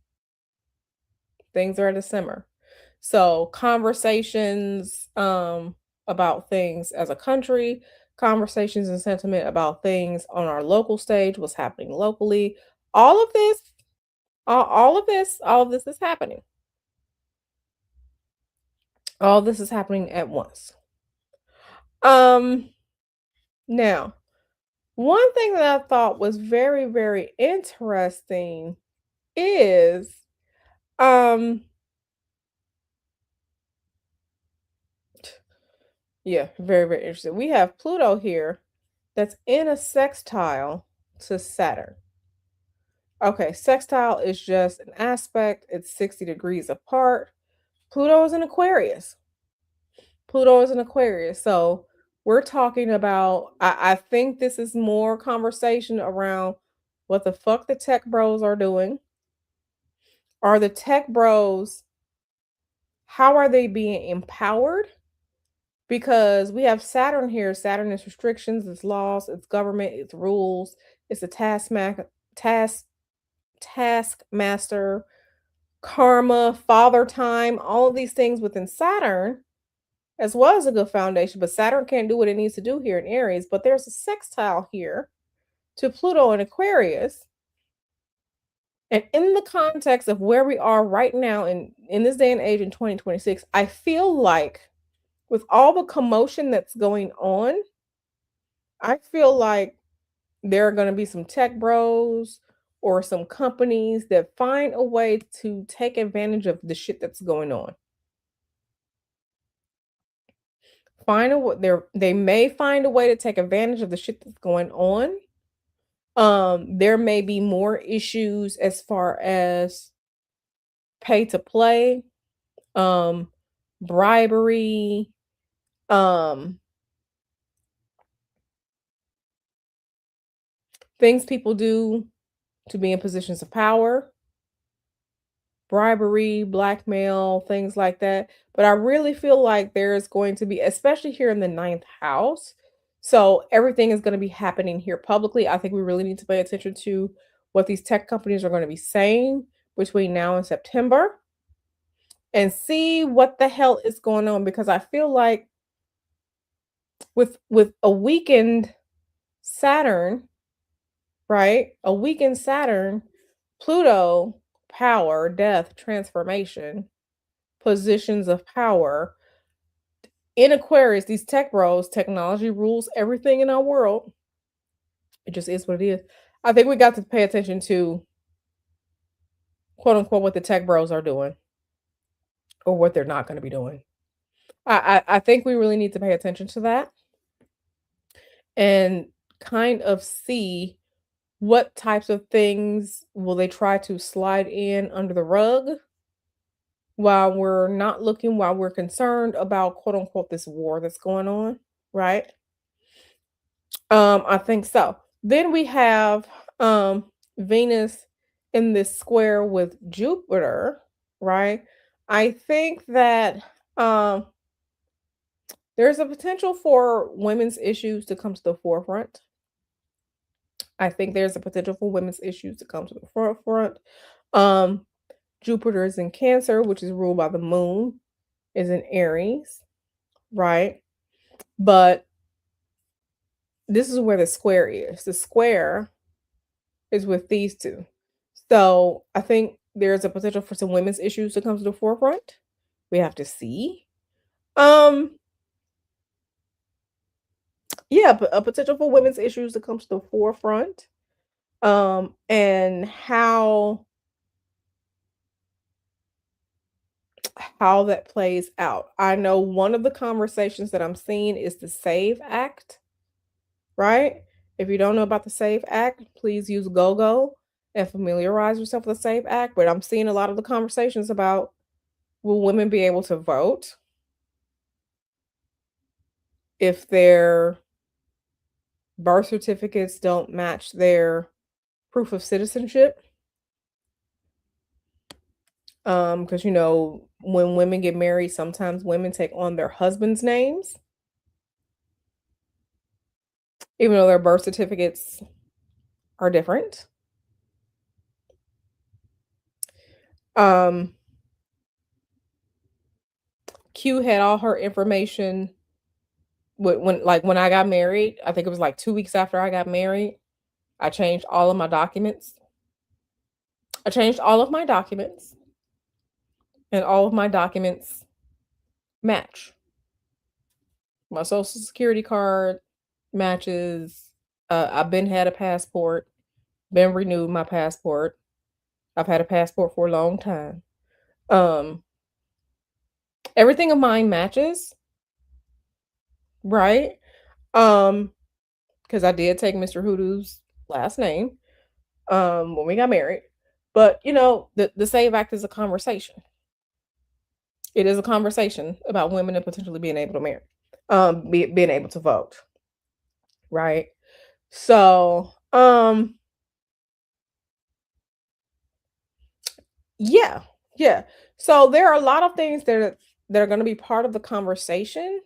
things are at a simmer. So conversations about things as a country, conversations and sentiment about things on our local stage, what's happening locally. All of this, all of this is happening. All this is happening at once. Um Now, one thing that I thought was very, very interesting is um yeah, very, very interesting. We have Pluto here that's in a sextile to Saturn. Okay, sextile is just an aspect, it's 60 degrees apart. Pluto is in Aquarius. Pluto is in Aquarius. So we're talking about, I think this is more conversation around what the fuck the tech bros are doing. Are the tech bros, how are they being empowered? Because we have Saturn here. Saturn is restrictions, it's laws, it's government, it's rules, it's a task taskmaster, karma, father time, all of these things within Saturn, as well as a good foundation. But Saturn can't do what it needs to do here in Aries. But there's a sextile here to Pluto in Aquarius. And in the context of where we are right now in this day and age in 2026, I feel like with all the commotion that's going on, I feel like there are going to be some tech bros or some companies that find a way to take advantage of the shit that's going on. They may find a way to take advantage of the shit that's going on. There may be more issues as far as pay to play, um, bribery, um, things people do to be in positions of power, bribery, blackmail, things like that. But I really feel like there's going to be, especially here in the ninth house. So everything is going to be happening here publicly. I think we really need to pay attention to what these tech companies are going to be saying between now and September and see what the hell is going on, because I feel like with a weakened Saturn, right? A weakened Saturn, Pluto, power, death, transformation, positions of power. In Aquarius, these tech bros, technology rules everything in our world. It just is what it is. I think we got to pay attention to quote unquote what the tech bros are doing or what they're not going to be doing. I think we really need to pay attention to that and kind of see what types of things will they try to slide in under the rug while we're not looking, while we're concerned about quote unquote this war that's going on, right? I think so. Then we have Venus in this square with Jupiter, right? I think that there's a potential for women's issues to come to the forefront. I think there's a potential for women's issues to come to the forefront. Um, Jupiter is in Cancer, which is ruled by the moon, is in Aries, right? But this is where the square is. The square is with these two. So I think there's a potential for some women's issues to come to the forefront. We have to see. Um, yeah, but a potential for women's issues to come to the forefront. And how that plays out. I know one of the conversations that I'm seeing is the SAVE Act, right? If you don't know about the SAVE Act, please use GoGo and familiarize yourself with the SAVE Act. But I'm seeing a lot of the conversations about, will women be able to vote if their birth certificates don't match their proof of citizenship? Because when women get married, sometimes women take on their husband's names, even though their birth certificates are different. Um, Q had all her information when I got married. I think it was like 2 weeks after I got married. I changed all of my documents. I changed all of my documents, and all of my documents match. My social security card matches. I've been had a passport, been renewed my passport. I've had a passport for a long time. Um, Everything of mine matches, right? Um, because I did take Mr. Hoodoo's last name when we got married. But the SAVE Act is a conversation. It is a conversation about women and potentially being able to marry, being able to vote, right? So, yeah, yeah. So there are a lot of things that are going to be part of the conversation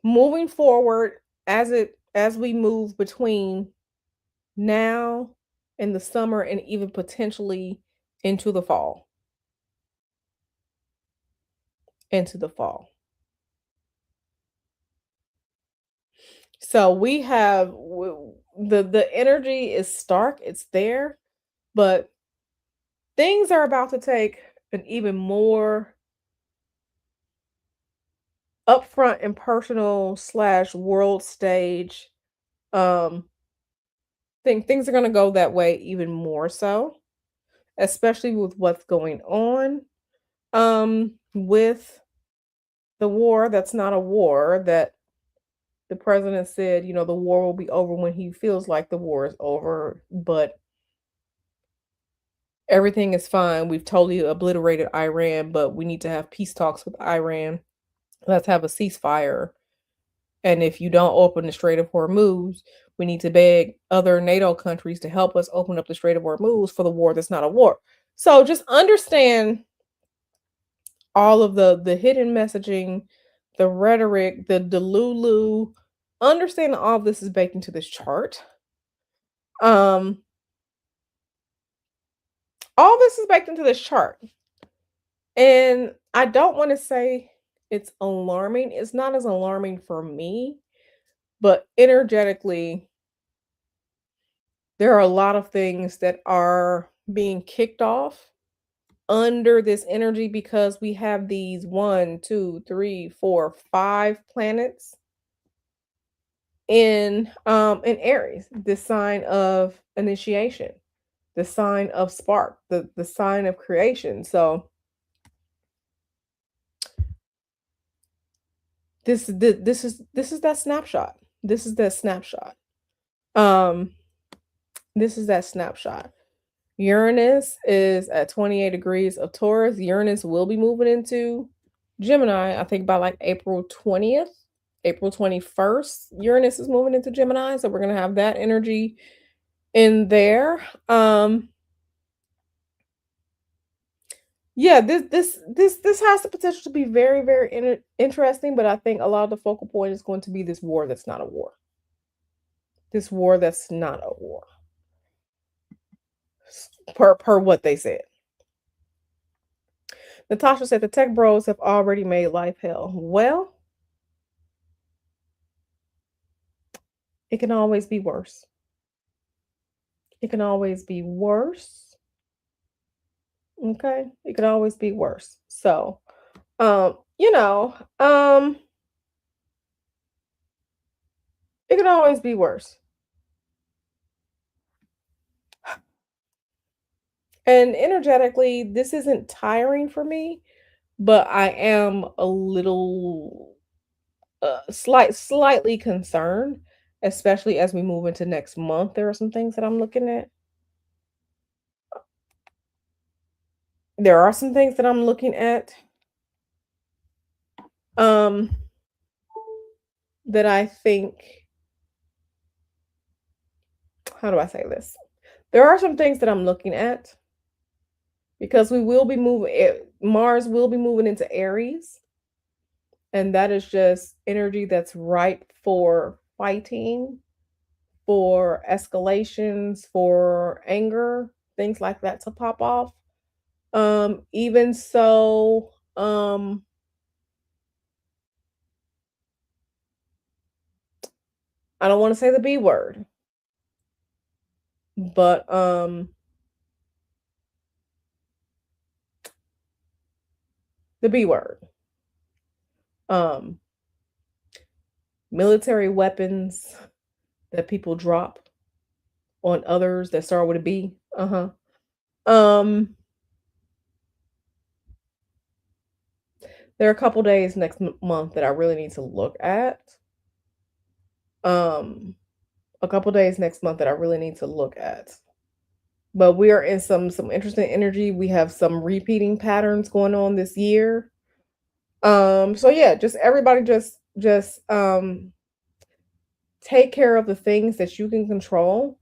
moving forward as we move between now and the summer and even potentially into the fall. Into the fall. So we have the energy is stark, it's there, but things are about to take an even more upfront and personal slash world stage. Think things are gonna go that way even more so, especially with what's going on. With the war that's not a war that the president said, the war will be over when he feels like the war is over, but everything is fine. We've totally obliterated Iran, but we need to have peace talks with Iran. Let's have a ceasefire. And if you don't open the Strait of Hormuz, we need to beg other NATO countries to help us open up the Strait of Hormuz for the war that's not a war. So just understand all of the hidden messaging, the rhetoric, the delulu. Understand that all of this is baked into this chart. Um, all this is baked into this chart. And I don't want to say it's alarming. It's not as alarming for me, but energetically, there are a lot of things that are being kicked off under this energy because we have these 1, 2, 3, 4, 5 planets in Aries, the sign of initiation, the sign of spark, the sign of creation. So this is that snapshot. This is that snapshot. Um, this is that snapshot. Uranus is at 28 degrees of Taurus. Uranus will be moving into Gemini, I think by like April 20th, April 21st. Uranus is moving into Gemini, so we're going to have that energy in there. Yeah, this has the potential to be very, very interesting, but I think a lot of the focal point is going to be this war that's not a war. This war that's not a war. Per what they said. Natasha said the tech bros have already made life hell. Well, it can always be worse. It can always be worse. Okay? It can always be worse. So, you know, it can always be worse. And energetically, this isn't tiring for me, but I am a little slightly concerned, especially as we move into next month. There are some things that I'm looking at. There are some things that I'm looking at um that I think, how do I say this? There are some things that I'm looking at because we will be moving Mars will be moving into Aries, and that is just energy that's ripe for fighting, for escalations, for anger, things like that to pop off. Even so, I don't want to say the B word, but the B word. Um Military weapons that people drop on others that start with a B. Uh-huh. Um there are a couple days next month that I really need to look at. Um a couple days next month that I really need to look at. But we are in some interesting energy. We have some repeating patterns going on this year. So yeah, just everybody just take care of the things that you can control,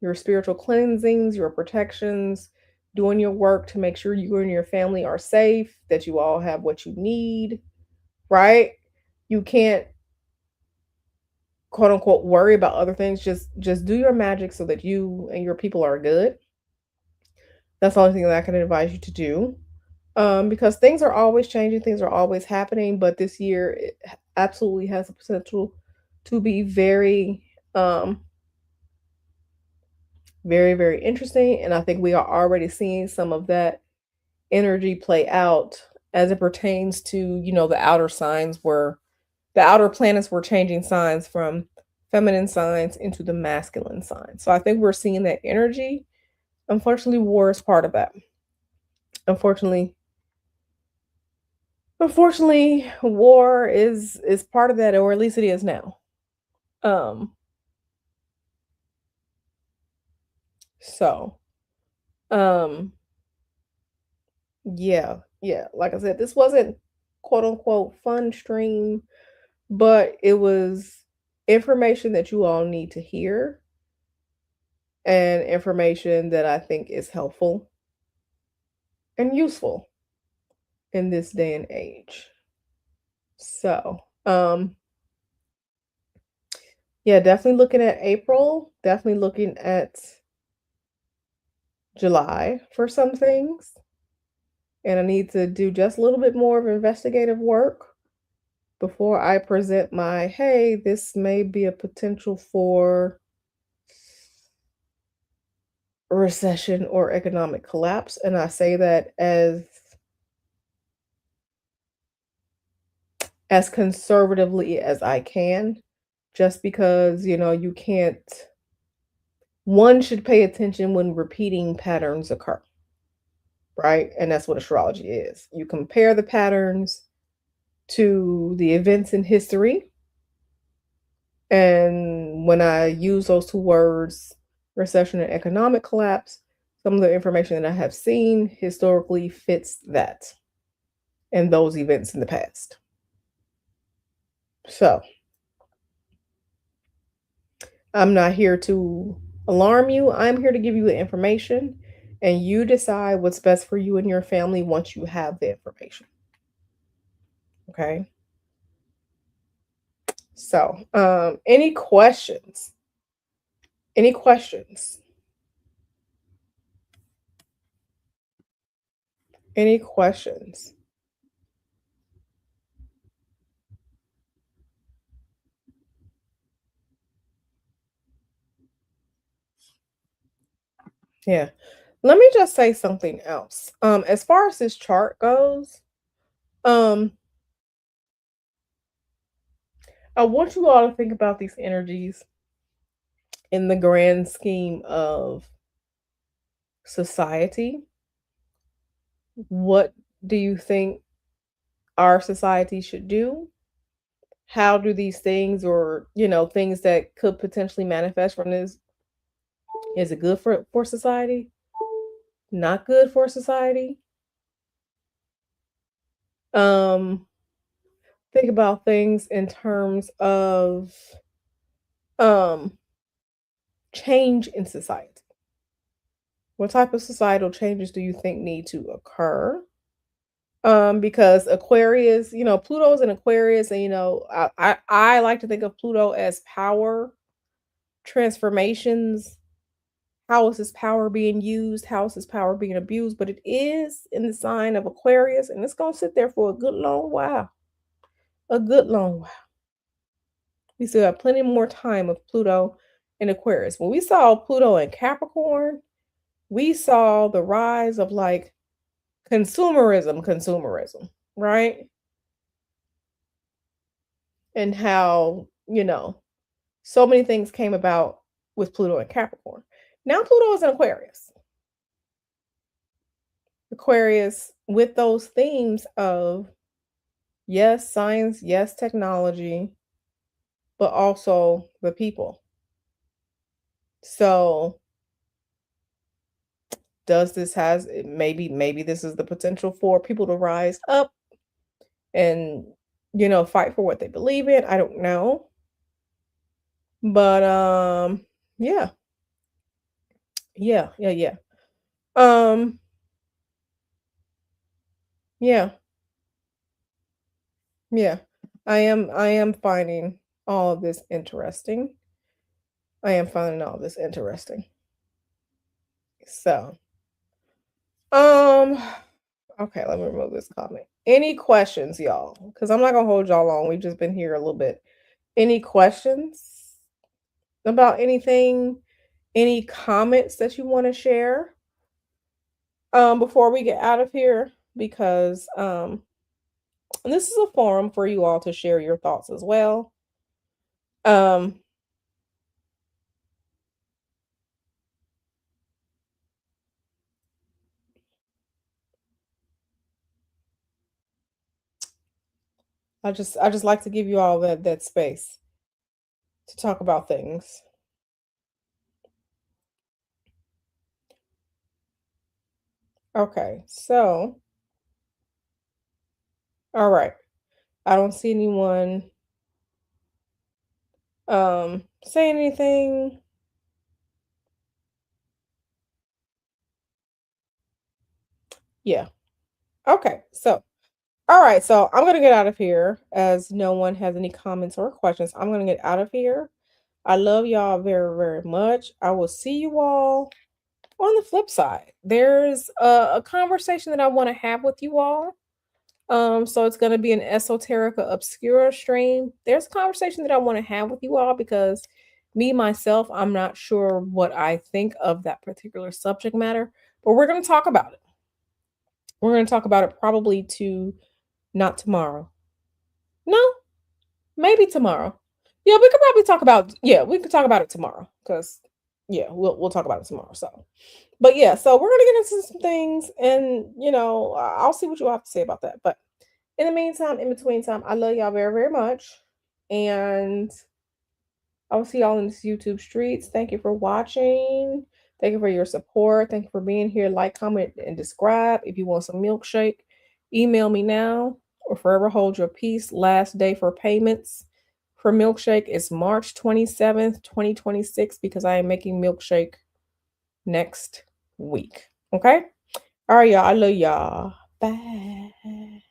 your spiritual cleansings, your protections, doing your work to make sure you and your family are safe, that you all have what you need, right? You can't quote unquote worry about other things. Just do your magic so that you and your people are good. That's the only thing that I can advise you to do. Because things are always changing, things are always happening, but this year it absolutely has the potential to be um, very interesting. And I think we are already seeing some of that energy play out as it pertains to, the outer signs where the outer planets were changing signs from feminine signs into the masculine signs. So I think we're seeing that energy. Unfortunately, war is part of that. Unfortunately, Unfortunately, war is part of that, or at least it is now. Um, so, um, yeah. Like I said, this wasn't quote unquote fun stream, but it was information that you all need to hear and information that I think is helpful and useful in this day and age. So, yeah, definitely looking at April, definitely looking at July for some things. And I need to do just a little bit more of investigative work before I present my, hey, this may be a potential for a recession or economic collapse. And I say that as conservatively as I can, just because, you can't, one should pay attention when repeating patterns occur, right? And that's what astrology is. You compare the patterns to the events in history. And when I use those two words, recession and economic collapse, some of the information that I have seen historically fits that and those events in the past. So I'm not here to alarm you. I'm here to give you the information, and you decide what's best for you and your family once you have the information. Okay. So, any questions? Any questions? Any questions? Yeah. Let me just say something else. As far as this chart goes, um, I want you all to think about these energies in the grand scheme of society. What do you think our society should do? How do these things, or things that could potentially manifest from this, is it good for society? Not good for society? Um, think about things in terms of um change in society. What type of societal changes do you think need to occur? Because Aquarius, Pluto's in Aquarius, and I like to think of Pluto as power, transformations. How is this power being used? How is this power being abused? But it is in the sign of Aquarius, and it's gonna sit there for a good long while. A good long while. We still have plenty more time of Pluto in Aquarius. When we saw Pluto in Capricorn, we saw the rise of like consumerism, right? And how, so many things came about with Pluto and Capricorn. Now Pluto is in Aquarius. Aquarius with those themes of yes, science, yes, technology, but also the people. So does this has maybe this is the potential for people to rise up and fight for what they believe in. I don't know. But yeah. Yeah. Um yeah. Yeah. I am finding all of this interesting. I am finding all this interesting. So, um okay, let me remove this comment. Any questions, y'all? Cuz I'm not going to hold y'all long. We've just been here a little bit. Any questions about anything? Any comments that you want to share before we get out of here, because this is a forum for you all to share your thoughts as well. Um I just like to give you all that space to talk about things. Okay. So, all right. I don't see anyone saying anything. Yeah. Okay. So, all right. So, I'm going to get out of here as no one has any comments or questions. I'm going to get out of here. I love y'all very, very much. I will see you all on the flip side. There's a conversation that I want to have with you all. So it's going to be an esoterica obscura stream. There's a conversation that I want to have with you all because me myself, I'm not sure what I think of that particular subject matter, but we're going to talk about it. We're going to talk about it probably to not tomorrow. No, maybe tomorrow. Yeah, we could probably talk about we could talk about it tomorrow cuz we'll talk about it tomorrow. So, but yeah, so we're going to get into some things and I'll see what you have to say about that. But in the meantime, in between time, I love y'all very, very much. And I will see y'all in this YouTube streets. Thank you for watching. Thank you for your support. Thank you for being here. Like, comment, and describe. If you want some milkshake, email me now or forever hold your peace. Last day for payments for milkshake is March 27th, 2026, because I am making milkshake next week. Okay? All right, y'all. I love y'all. Bye.